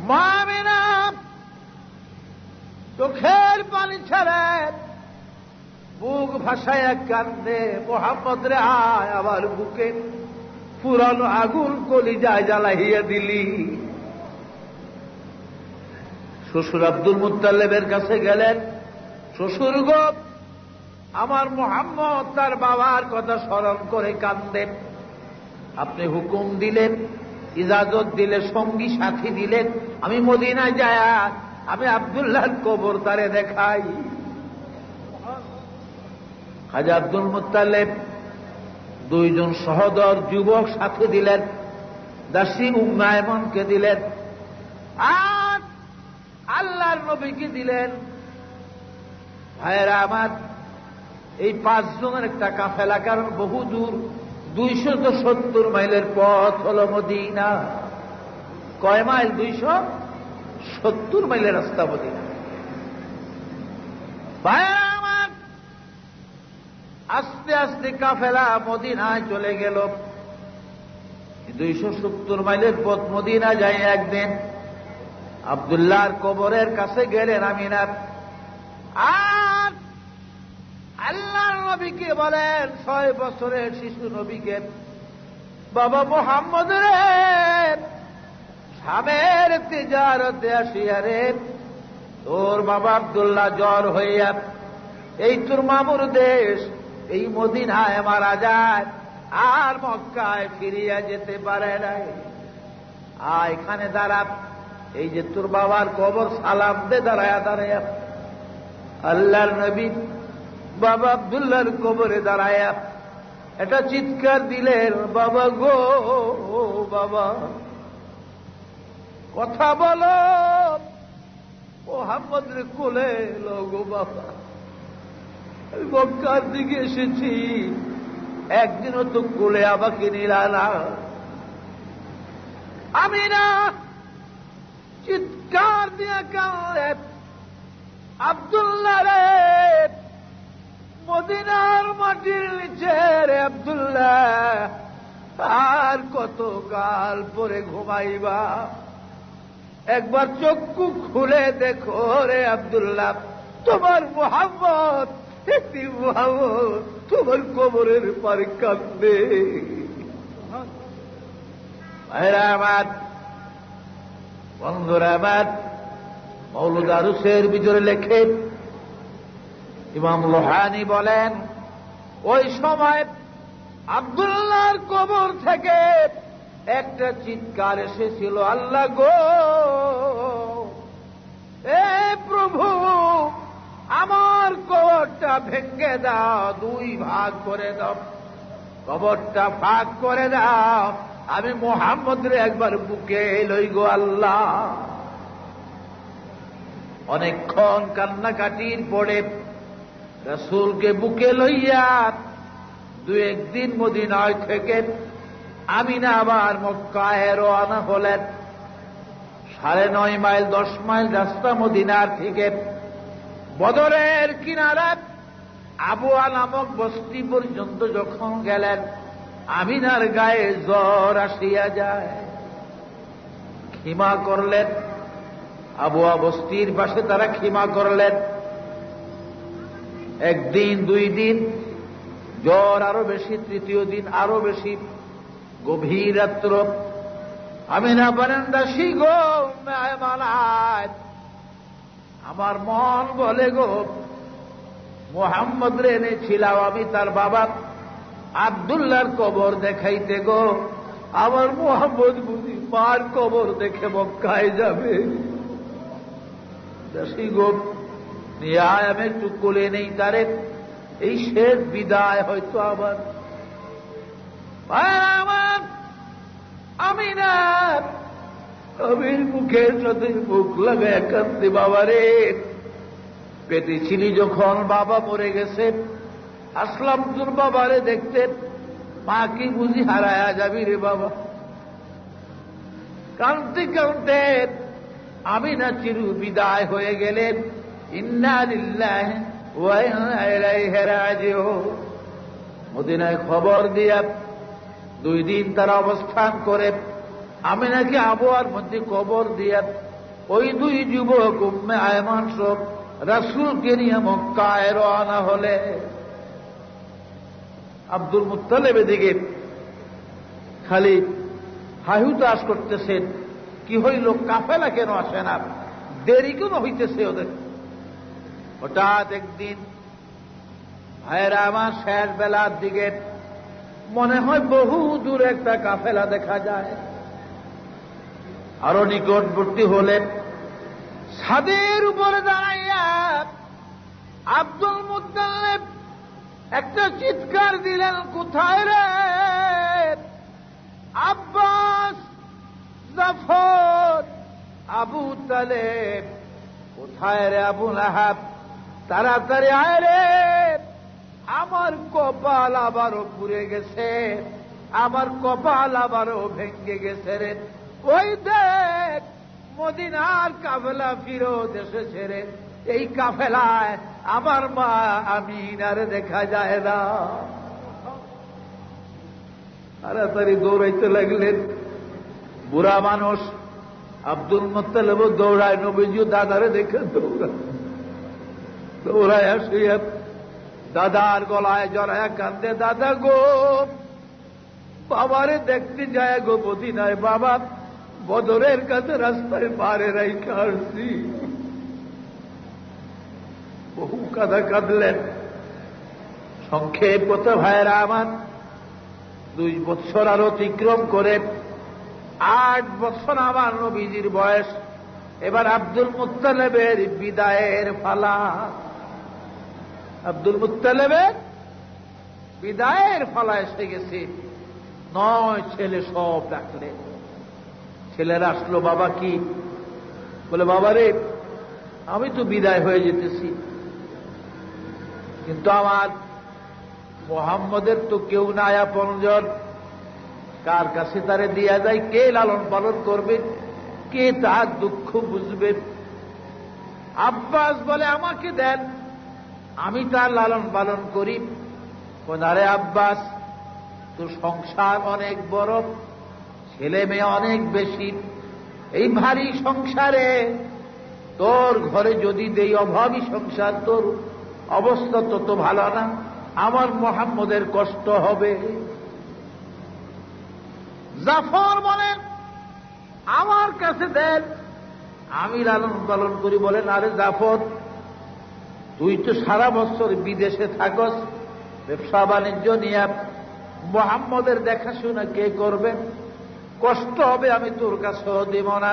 মা আমিনা চোখের পানি ছাড়ে বুক ভাসায় কান্দে, মোহাম্মদ রে আয় আবার বুকে পুরানো আগুন কলিজায় জ্বালাইয়া দিলি। শ্বশুর আব্দুল মুত্তালিবের কাছে গেলেন, শ্বশুর গো, আমার মোহাম্মদ তার বাবার কথা স্মরণ করে কান্দে। আপনি হুকুম দিলেন, ইজাজত দিলে, সঙ্গী সাথী দিলেন, আমি মদিনায় যায় আমি আব্দুল্লাহর কবর তারে দেখাই। খাজা আব্দুল মুত্তালিব দুইজন সহদর যুবক সাথে দিলেন, দাসী উম্মে আয়মনকে দিলেন, আর আল্লাহর নবীকে দিলেন। ভাইয়েরা আমার, এই 5 জনের একটা কাফেলা, কারণ বহু দূর, 270 মাইলের পথ হল মদিনা। কয় মাইল? 270 মাইলের রাস্তা মদিনা। ভাইয়েরা আমার, আস্তে আস্তে কাফেলা মদিনায় চলে গেল। 270 মাইলের পথ মদিনা যায়। একদিন আব্দুল্লাহর কবরের কাছে গেলেন আমিনা, আর আল্লাহর নবীকে বলেন, 6 বছরের শিশু নবীকে, বাবা মোহাম্মদ রে, শামের তিজারতে আসিয়া রে তোর বাবা আব্দুল্লাহ জ্বর হইয়া এই তোর মামুর দেশ এই মদিনায় মারা যায়, আর মক্কায় ফিরিয়া যেতে পারে নাই। এখানে দাঁড়া, এই যে তোর বাবার কবর, সালাম দে দাঁড়ায়া দাঁড়ায়া। আল্লাহর নবী বাবা আব্দুল্লাহর কবরে দাঁড়ায়া এটা চিৎকার দিলেন, বাবা গো, বাবা কথা বলো, মোহাম্মদ রে কোলে লো গো বাবা। আমি মক্কার দিকে এসেছি, একদিনও তো কোলে আমাকে নিলা না। আমি না চিৎকার দিয়ে কাঁদে, আব্দুল্লাহ রে, মদিনার মাটির নিচে রে আব্দুল্লাহ, আর কতকাল পরে ঘুমাইবা? একবার চক্ষু খুলে দেখো রে আব্দুল্লাহ, তোমার মোহাম্মদ, একটি মোহাম্মদ তোমার কবরের পারে কাঁদবে। ভাইরা আমার, বন্ধুরা আমার, মৌলুদ আরুসের ভিতরে লেখে ইমাম লোহানি বলেন, ওই সময় আব্দুল্লাহর কবর থেকে একটা চিৎকার এসেছিল, আল্লাহ গো, এ প্রভু, আমার কবরটা ভেঙে দাও, 2 ভাগ করে দাও, কবরটা ভাগ করে দাও, আমি মোহাম্মদের একবার বুকে লই গো আল্লাহ। অনেকক্ষণ কান্নাকাটির পরে রাসূলকে বুকে লইয়া 2-1 দিন মদিনায় থেকে আমিনা আবার মক্কায় রওনা হলেন। 9.5 মাইল 10 মাইল রাস্তা মদিনার থেকে বদরের কিনারা আবুয়া নামক বস্তি পর্যন্ত যখন গেলেন, আমিনার গায়ে জ্বর আসিয়া যায়। খিমা করলেন, আবুয়া বস্তির পাশে তারা খিমা করলেন। 1 দিন 2 দিন জ্বর আরো বেশি, 3য় দিন আরো বেশি। গভীর রাত্র, আমিনা বলেন, দাসী গো, মেহমান আয়। আমার মন বলে গো, মোহাম্মদ রে এনেছিলাম আমি তার বাবা আব্দুল্লাহর কবর দেখাইতে গো, আমার মোহাম্মদ বুঝি মার কবর দেখে মক্কায় যাবে। দেশি গো নিয়ে আয়, আমি একটু কোলে নেই তারে, এই শেষ বিদায় হয়তো আবার। আমার আমি না আমির মুখের সাথে মুখ লাগায় কাঁদতে, বাবারে পেটে ছিলি যখন বাবা মরে গেছে, আসলাম তোর বাবারে দেখতে, মা কি বুঝি হারায়া যাবি রে বাবা। কাঁদতে কাঁদতে আমি না চিরু বিদায় হয়ে গেলেন। ইন্না লিল্লাহি ওয়া ইন্না ইলাইহি রাজিউন। মদিনায় খবর দিয়া 2 দিন তারা অবস্থান করে আমি নাকি আবহাওয়ার মধ্যে কবর দিয়া ওই 2 যুবক উম্মে আয়মান সব রাসূলকে নিয়ে মক্কায় রওনা হলে। আব্দুল মুত্তালিব এদিকে খালি হাহুতাস করতেছেন, কি হইল, কাফেলা কেন আসে না, দেরি কেন হইতেছে ওদের। হঠাৎ একদিন ভাইয়েরা আমার শেষ বেলার দিকে মনে হয় বহু দূর একটা কাফেলা দেখা যায়। আরো নিকটবর্তী হলে ছাদের উপরে দাঁড়াইয়া আব্দুল মুত্তালিব একটা চিৎকার দিলেন, কোথায় রে আব্বাস, জাফর, আবু তালেব, কোথায় রে আবু লাহাব, তাড়াতাড়ি আয় রে, আমার কপাল আবারও পুড়ে গেছে, আমার কপাল আবারও ভেঙ্গে গেছে রে। ওই দেখ মদিনার কাফেলা ফিরত এসেছে রে, এই কাফেলায় আমার মা আমিনার দেখা যায় না। তাড়াতাড়ি দৌড়াইতে লাগলেন। বুড়া মানুষ আব্দুল মুত্তালিব দৌড়ায়, নবীজিও দাদারে দেখে দৌড়ায় আসিয়া দাদার গলায় জড়ায় কান্দে, দাদা গো, বাবারে দেখতে যায় গো মদিনায়, বাবা বদরের কাছে রাস্তায় পারে রাইখা আসছি। বহু কাঁদা কাঁদলেন। সংক্ষেপ কত ভাইয়েরা আমার, 2 বৎসর আর অতিক্রম করে 8 বৎসর আমার নবীজির বয়স। এবার আব্দুল মুত্তালিবের বিদায়ের পালা। আব্দুল মুত্তালিবের বিদায়ের পালা এসে গেছে। 9 ছেলে সব ডাকলেন। ছেলেরা আসলো, বাবা কি? বলে, বাবারে আমি তো বিদায় হয়ে যেতেছি, কিন্তু আমার মুহাম্মদের তো কেউ নাই আপনজন, কার কাছে তারে দিয়া যায়, কে লালন পালন করবে, কে তার দুঃখ বুঝবে? আব্বাস বলে, আমাকে দেন, আমি তার লালন পালন করি। আরে আব্বাস, তোর সংসার অনেক বড়, ছেলে মেয়ে অনেক বেশি, এই ভারী সংসারে তোর ঘরে যদি দেই, অভাবী সংসার, তোর অবস্থা তত ভালো না, আমার মুহাম্মদের কষ্ট হবে। জাফর বলেন, আমার কাছে দেন, আমি লালন পালন করি। বলেন, আরে জাফর, তুই তো সারা বছর বিদেশে থাকস, ব্যবসা বাণিজ্য নিয়ে, মুহাম্মদের দেখাশোনা কে করবে? কষ্ট হবে, আমি তোর কাছেও দিব না।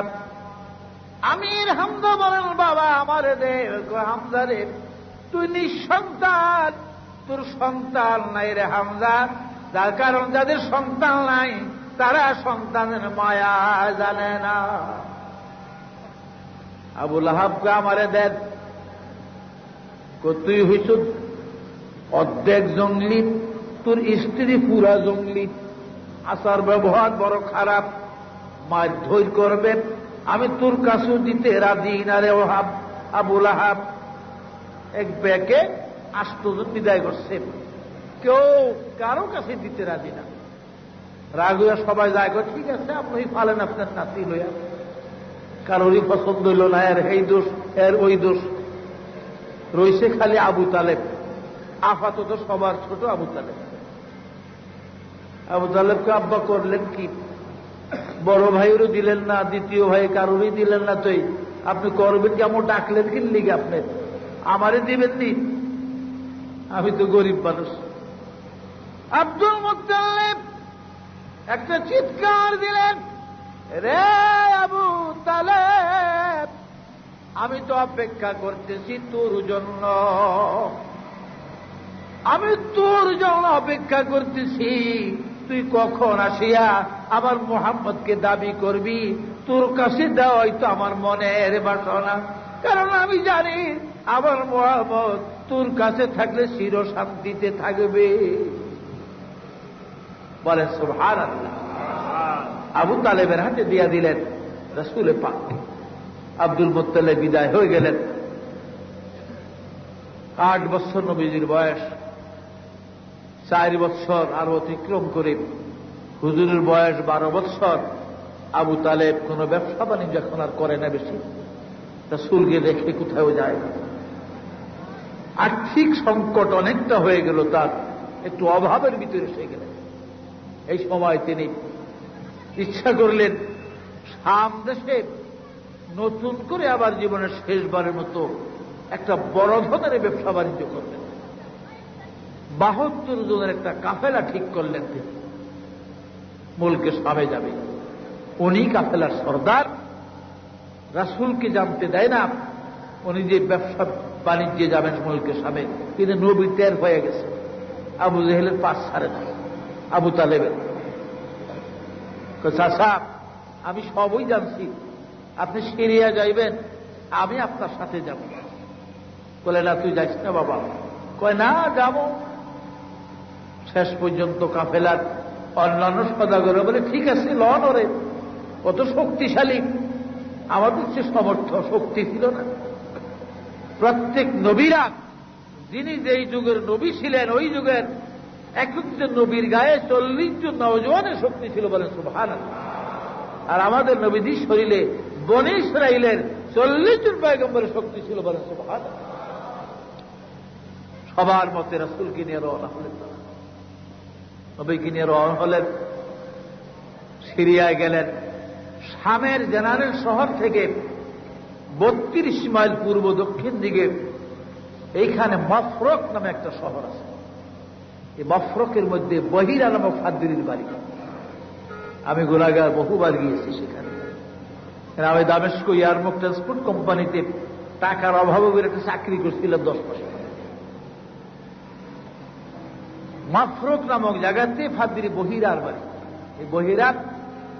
আমির হামজা বলেন, বাবা আমারে দে। হামজা রে, তুই নিঃসন্তান, তোর সন্তান নাই রে হামজা। যার কারণ যাদের সন্তান নাই তারা সন্তানের মায়া জানে না। আবু লাহাবকে আমারে দেন। তুই হইছ অর্ধেক জঙ্গলি, তোর স্ত্রী পুরা জঙ্গলি, আচার ব্যবহার বড় খারাপ, মায়ের ধৈর্য করবে, আমি তোর কাছেও দিতে রাজি না রে ওহাব। আবু লাহাব এক ব্যাকে 8 জন বিদায় করছে, কেউ কারো কাছে দিতে রাজি না। রাগ হইয়া সবাই যায়, ঠিক আছে আপনি ফালেন আপনার নাতি লইয়া, কারোরই পছন্দ হইল না, এর এই দোষ, এর ওই দোষ। রইছে খালি আবু তালেব, আপাতত সবার ছোট আবু তালেব। আবু তালেবকে আব্বা করলেন কি, বড় ভাইয়েরও দিলেন না, দ্বিতীয় ভাই কারোরই দিলেন না, তো আপনি করবেন কেমন? ডাকলেন কি লিগে? আপনি আমারে দিবেন নি? আমি তো গরিব মানুষ। আব্দুল মুত্তালিব একটা চিৎকার দিলেন, রে আবু তালেব, আমি তো অপেক্ষা করতেছি তোর জন্য, আমি তোর জন্য অপেক্ষা করতেছি। তুই কখন আসিয়া আমার মুহাম্মদকে দাবি করবি? তোর কাছে দেওয়াই তো আমার মনের বাসনা, কারণ আমি জানি আমার মুহাম্মদ তোর কাছে থাকলে চির শান্তিতে থাকবে। বলে সুবহানাল্লাহ। আবু তালেবের হাতে দিয়া দিলেন রাসূল পাক। আব্দুল মুত্তালিব বিদায় হয়ে গেলেন। 8 বছর নবীজির বয়স, 4 বছর আর অতিক্রম করে হুজুরের বয়স 12 বছর। আবু তালেব কোন ব্যবসা বাণিজ্য এখন আর করে না বেশি, রাসূলকে রেখে কোথাও যায় না। আর্থিক সংকট অনেকটা হয়ে গেল, তার একটু অভাবের ভিতরে এসে গেলেন। এই সময় তিনি ইচ্ছা করলেন শাম দেশে নতুন করে আবার জীবনের শেষবারের মতো একটা বড় ধরনের ব্যবসা বাণিজ্য করলেন। 72 জনের একটা কাফেলা ঠিক করলেন তিনি, মুলকে শামে যাবে। উনি কাফেলার সর্দার, রাসূলকে জানতে দেয় না উনি যে ব্যবসা বাণিজ্যে যাবেন মুলকে শামে। কিন্তু নবী টের হয়ে গেছে, আবু জেহেলের পাশ ছাড়ে না। আবু তালেবের চাচা, আমি সবই জানছি, আপনি সিরিয়া যাইবেন, আমি আপনার সাথে যাব। বলে না, তুই যাইস না বাবা। কয় না, যাব। শেষ পর্যন্ত কাফেলার অন্যান্য সদাগর বলে ঠিক আছে, লন ওরে, কত শক্তিশালী, আমাদের সে সমর্থ শক্তি ছিল না। প্রত্যেক নবীরা, যিনি যেই যুগের নবী ছিলেন, ওই যুগের একজন নবীর গায়ে 40 জন নওজওয়ানের শক্তি ছিল, বলেন সুবহানাল্লাহ। আর আমাদের নবীজির শরীরে বনী ইসরাইলের 40 জন পয়গম্বরের শক্তি ছিল, বলেন সুবহানাল্লাহ। সবার মতে রাসূলকে নিয়ে রওনা হলেন, নবীকে নিয়ে রওনা হলেন, সিরিয়ায় গেলেন। শামের জেনারেল শহর থেকে 32 মাইল পূর্ব দক্ষিণ দিকে এইখানে মফরক নামে একটা শহর আছে। এই মফরকের মধ্যে বহিরা নামক ফাদ্রির বাড়ি। আমি গুনাহগার বহুবার গিয়েছি সেখানে। আমি দামেস্ক ইয়ারমুক ট্রান্সপোর্ট কোম্পানিতে টাকার অভাবে একটা চাকরি করছিলাম 10 বছর। মফরক নামক জায়গাতে ফাদ্রি বহিরার বাড়ি। এই বহিরা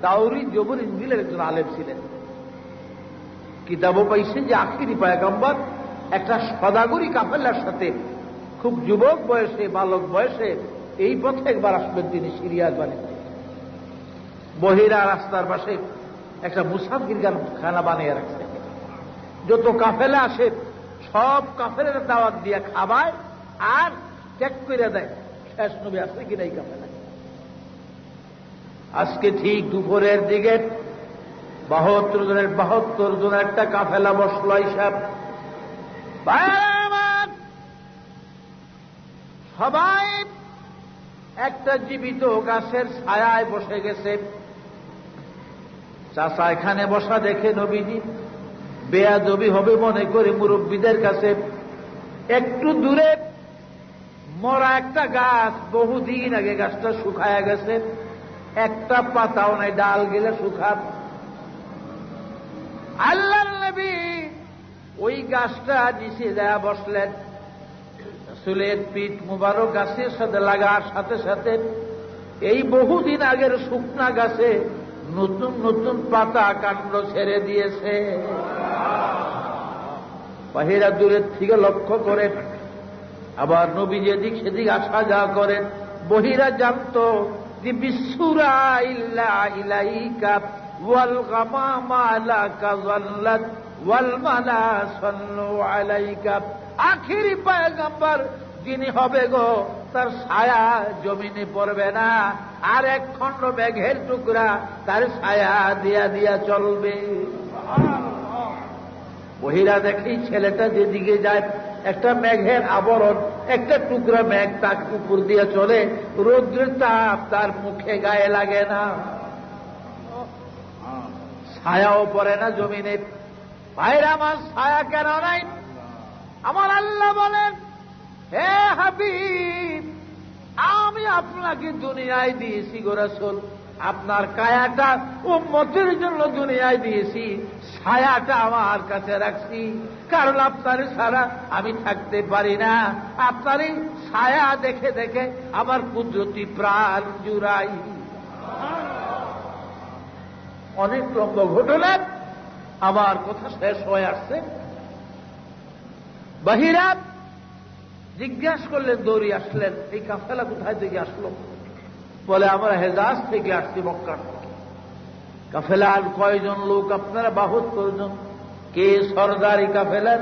তাওরীত জবর ইনজিলের একজন আলেম ছিলেন। কিতাবও পাইছেন যে আখিরি পয়গম্বর একটা সদাগরি কাফেলার সাথে খুব যুবক বয়সে, বালক বয়সে এই পথে একবার আসবেন তিনি সিরিয়ার বাড়িতে। বহিরা রাস্তার পাশে একটা মুসাফির খানা বানিয়ে রাখছে। যত কাফেলা আসে সব কাফেলার দাওয়াত দিয়ে খাবায় আর চেক করে দেয় শেষ নবী আসছে কিনা এই কাফেলা। আজকে ঠিক দুপুরের দিকে 72 জনের একটা কাফেলা বসলো। হিসাব সবাই একটা জীবিত গাছের ছায়ায় বসে গেছে। চাচা এখানে বসা দেখে নবীজি বেয়াদবি হবে মনে করে মুরব্বীদের কাছে একটু দূরে মরা একটা গাছ, বহুদিন আগে গাছটা শুকায়া গেছে, একটা পাতাও নাই, ডাল গেলে শুকাত। আল্লাহর নবী ওই গাছটা নিচে যায় বসলেন। রাসূলের পিঠ মুবারক গাছের সাথে লাগার সাথে সাথে এই বহুদিন আগের শুকনা গাছে নতুন নতুন পাতা কাণ্ড ছেড়ে দিয়েছে। বাহিরা দূরের থেকে লক্ষ্য করে, আবার নবী যেদিক সেদিক আসা যাওয়া করেন। বহিরা জানতো যে বিসুরা ইল্লা ইলাইকা ওয়াল গামামা লাকা যাল্লাত ওয়াল মালা সাল্লু আলাইকা। আখিরি পয়গম্বর যিনি হবে গো, তার ছায়া জমিনে পড়বে না, আর এক খণ্ড মেঘের টুকরা তার ছায়া দিয়া দিয়া চলবে। বহিরা দেখি ছেলেটা যেদিকে যায় একটা মেঘের আবরণ, একটা টুকরা মেঘ তার উপর দিয়ে চলে, রৌদ্রের তাপ তার মুখে গায়ে লাগে না, ছায়াও পড়ে না জমিনে। ভাইরা আমার ছায়া কেন নাই? আমার আল্লাহ বলেন হে হাবিব, আমি আপনাকে দুনিয়ায় দিয়েছি গো রাসূল, আপনার কায়াটা উম্মতের জন্য দুনিয়ায় দিয়েছি, ছায়াটা আমার কাছে রাখছি, কারণ আপনার ছাড়া আমি থাকতে পারি না। আপনার এই ছায়া দেখে দেখে আমার কুদরতি প্রাণ জুড়াই। অনেক লম্বা ঘটনা, আমার কথা শেষ হয়ে আসছে। বাহিরা জিজ্ঞাসা করলেন, দৌড়ি আসলেন, এই কাফেলা কোথায় থেকে আসলো? বলে আমরা হেজাজ থেকে আসছি, মক্কা। কাফেলার কয়জন লোক আপনারা? 72 জন। কে সরদার এই কাফেলার?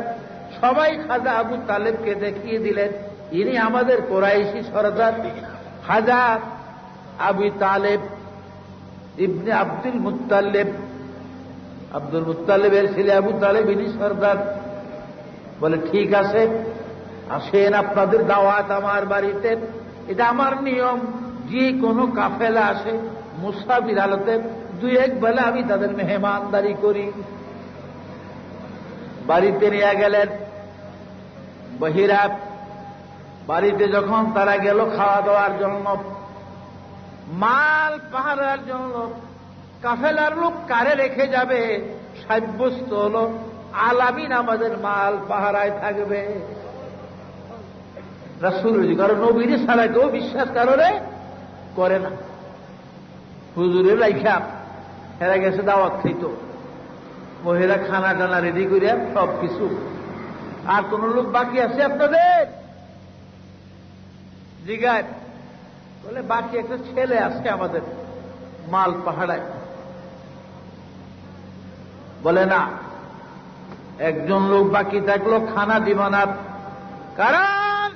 সবাই খাজা আবু তালেবকে দেখিয়ে দিলেন, ইনি আমাদের কোরাইশি সরদার, খাজা আবু তালেব ইবনে আব্দুল মুত্তালিব। আব্দুল মুত্তালিবের ছেলে আবু তালেব, ইনি সরদার। বলে ঠিক আছে, আসেন, আপনাদের দাওয়াত আমার বাড়িতে। এটা আমার নিয়ম, যে কোনো কাফেলা আসে মুসাফির হালতে 2-1 বেলা আমি তাদের মেহমানদারি করি। বাড়িতে নিয়ে গেলেন বহিরা। বাড়িতে যখন তারা গেল খাওয়া দাওয়ার জন্য, মাল পাহারার জন্য, কাফেলার লোক কারে রেখে যাবে সাব্যস্ত হল, আলামিন আমাদের মাল পাহারায় থাকবে। রাসূল, কারণ নবীর ছাড়া কেউ বিশ্বাস কারণে করে না। হুজুরের লাইখা হেরা গেছে দাওয়াত খাইত, মহিলা খানা টানা রেডি করিয়া সব কিছু। আর কোন লোক বাকি আছে আপনাদের? জিগায়, বলে বাকি একটা ছেলে আছে আমাদের মাল পাহাড়ায়। বলে না, একজন লোক বাকি থাকলো, খানা দিব না। কারণ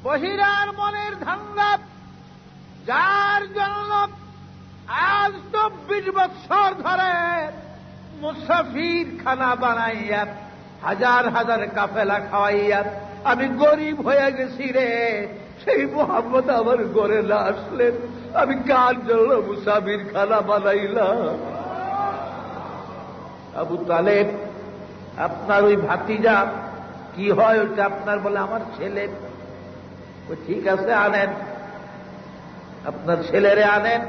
বহিরার মনের ধান্দা, যার জন্য আজ 24 বছর ধরে মুসাফির খানা বানাইয়া হাজার হাজার কাফেলা খাওয়াইয়া আমি গরিব হয়ে গেছি রে, সেই মোহাম্মদ আমার ঘরে না আসলেন, আমি কার জন্য মুসাফির খানা বানাইলাম? আবু তালেব, আপনার ওই ভাতিজা কি হয় ওটা আপনার? বলে আমার ছেলে। ঠিক আছে, আনেন, আপনার ছেলেরে আনেন।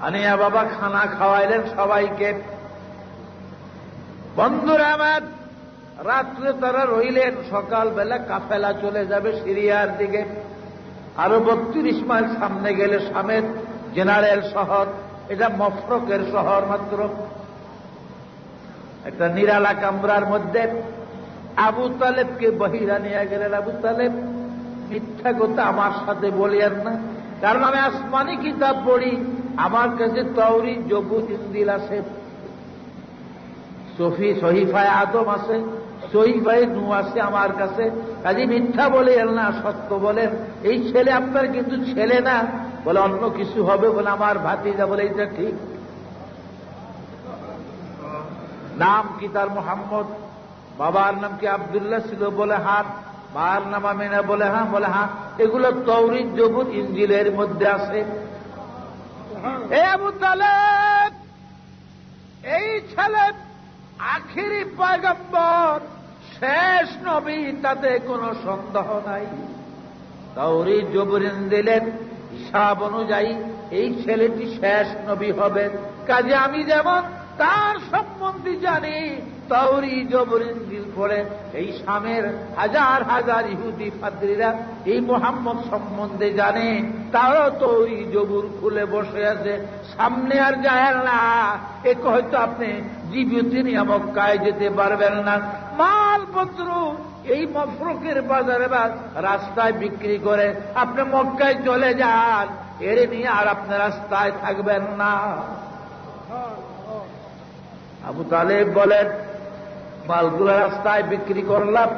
আনিয়া বাবা খানা খাওয়াইলেন সবাইকে। বন্ধুরা আমার, রাত্রে তারা রইলেন, সকালবেলা কাফেলা চলে যাবে সিরিয়ার দিকে। আরো 32 মাইল সামনে গেলে শামের জেনারেল শহর, এটা মফরকের শহর মাত্র। একটা নিরালা কামরার মধ্যে আবু তালেবকে বহিরা নিয়ে গেলেন। আবু তালেব, মিথ্যা কথা আমার সাথে বলিয়েন না, কারণ আমি আসমানি কিতাব পড়ি, আমার কাছে তাওরীত, জবুর, ইনজিল আছে, সহিফায়ে আদম আছে, সহিফায়ে নূহ আছে আমার কাছে। কাজে মিথ্যা বলিয়েন না, সত্য বলেন। এই ছেলে আপনার কিন্তু ছেলে না। বলে অন্য কিছু হবে? বলে আমার ভাতিজা। বলে এটা ঠিক। নাম কি তার? মোহাম্মদ। বাবার নাম কি আব্দুল্লাহ ছিল? বলে হ্যাঁ। মার নাম আমিনা? বলে হ্যাঁ। বলে হ্যাঁ, এগুলো তাওরীত, জবুর, ইনজিলের মধ্যে আছে। এ আবু তালেব, এই ছেলে আখিরি পয়গম্বর, শেষ নবী, তাতে কোনো সন্দেহ নাই। তাওরীত, জবুর, ইনজিলের হিসাব অনুযায়ী এই ছেলেটি শেষ নবী হবে। কাজে আমি যেমন তার সম্বন্ধে জানি, তাওরীত, জবুর, ইনজিল পড়ে এই শামের হাজার হাজার ইহুদি পাদ্রীরা এই মুহাম্মদ সম্বন্ধে জানে, তারাও তাওরীত, জবুর খুলে বসে আছে, সামনে আর যায় না। এক হয়তো আপনি জীবিত নিয়ে মক্কায় যেতে পারবেন না। মালপত্র এই মফরকের বাজারে বা রাস্তায় বিক্রি করে আপনি মক্কায় চলে যান, এর নিয়ে আর আপনি রাস্তায় থাকবেন না। আবু তালেব বলেন, মালগুলো রাস্তায় বিক্রি করলাম,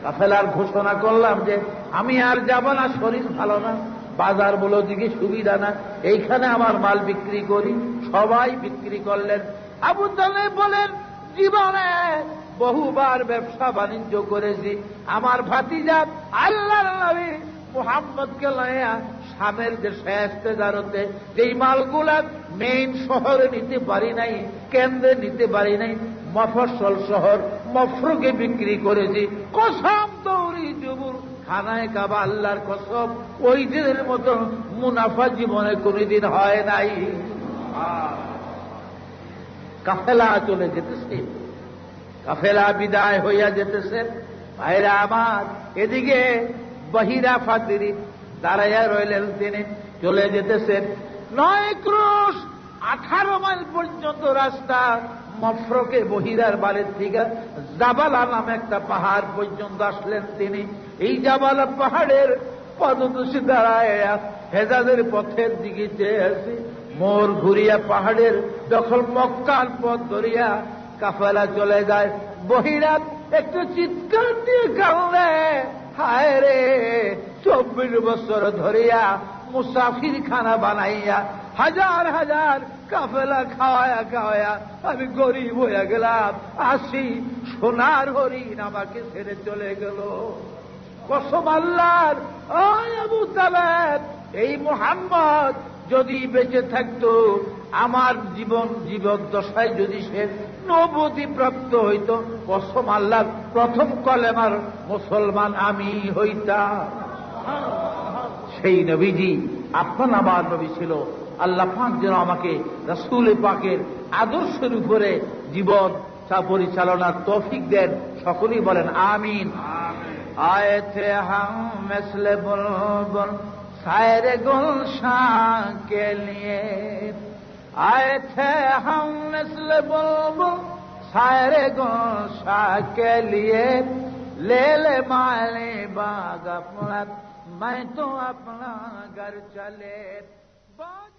কাফেলার ঘোষণা করলাম যে আমি আর যাব না, শরীর ভালো না, বাজার বলো দিকে সুবিধা না, এইখানে আমার মাল বিক্রি করি। সবাই বিক্রি করলেন। আবু তালেব বলেন, জীবনে বহুবার ব্যবসা বাণিজ্য করেছি, আমার ভাতিজা আল্লাহর নবী মুহাম্মদকে লইয়া শামের যে শেষ তেজারতে যেই মালগুলা মেইন শহরে নিতে পারি নাই, কেন্দ্রে নিতে পারি নাই, মফস্বল শহর মফরুকে বিক্রি করেছি। কসম দৌড়ি জবুর খানায় কাবা, আল্লাহর কসম ওই দিনের মতো মুনাফা জীবনে কোনদিন হয় নাই। কাফেলা চলে যেতেছে, কাফেলা বিদায় হইয়া যেতেছে। ভাইরা আমার, এদিকে বহিরা ফাতিরি দাঁড়াইয়া রইলেন, তিনি চলে যেতেছেন। 9 ক্রোশ 18 মাইল পর্যন্ত রাস্তা মফরকে বহিরার বাড়ির থেকে জাবালা নামে একটা পাহাড় পর্যন্ত আসলেন তিনি। এই জাবালা পাহাড়ের পদদশে দাঁড়ায় হেজাজের পথের দিকে চেয়ে আসি। মোড় ঘুরিয়া পাহাড়ের দখল মক্কার পথ ধরিয়া কাফেলা চলে যায়। বহিরাত একটু চিৎকার দিয়ে কাঁদলে, হায় রে 24 বছর ধরিয়া মুসাফির খানা বানাইয়া হাজার হাজার কাফেলা খাওয়ায়া খাওয়ায়া আমি গরিব হইয়া গেলাম। আসি সোনার হরিণ আমাকে ছেড়ে চলে গেল। কসম আল্লাহর, ওই আবু তালেব, এই মুহাম্মদ যদি বেঁচে থাকতো, আমার জীবদ্দশায় যদি সে নবুয়্বতি প্রাপ্ত হইত, কসম আল্লাহর প্রথম কলেমার মুসলমান আমি হইতাম। সেই নবীজি আপনার আমার নবী ছিল। আল্লাহ পাক যেন আমাকে রাসূল পাকের আদর্শের উপরে জীবন পরিচালনার তৌফিক দেন। সকলেই বলেন আমিন। आए थे हम मिस्ले बुलबुल शायर गुलशान के लिए, आए थे हम मिस्ले बुलबुल शायर गुलशान के लिए, ले ले माले बाग अपना मैं तो अपना घर चले बाग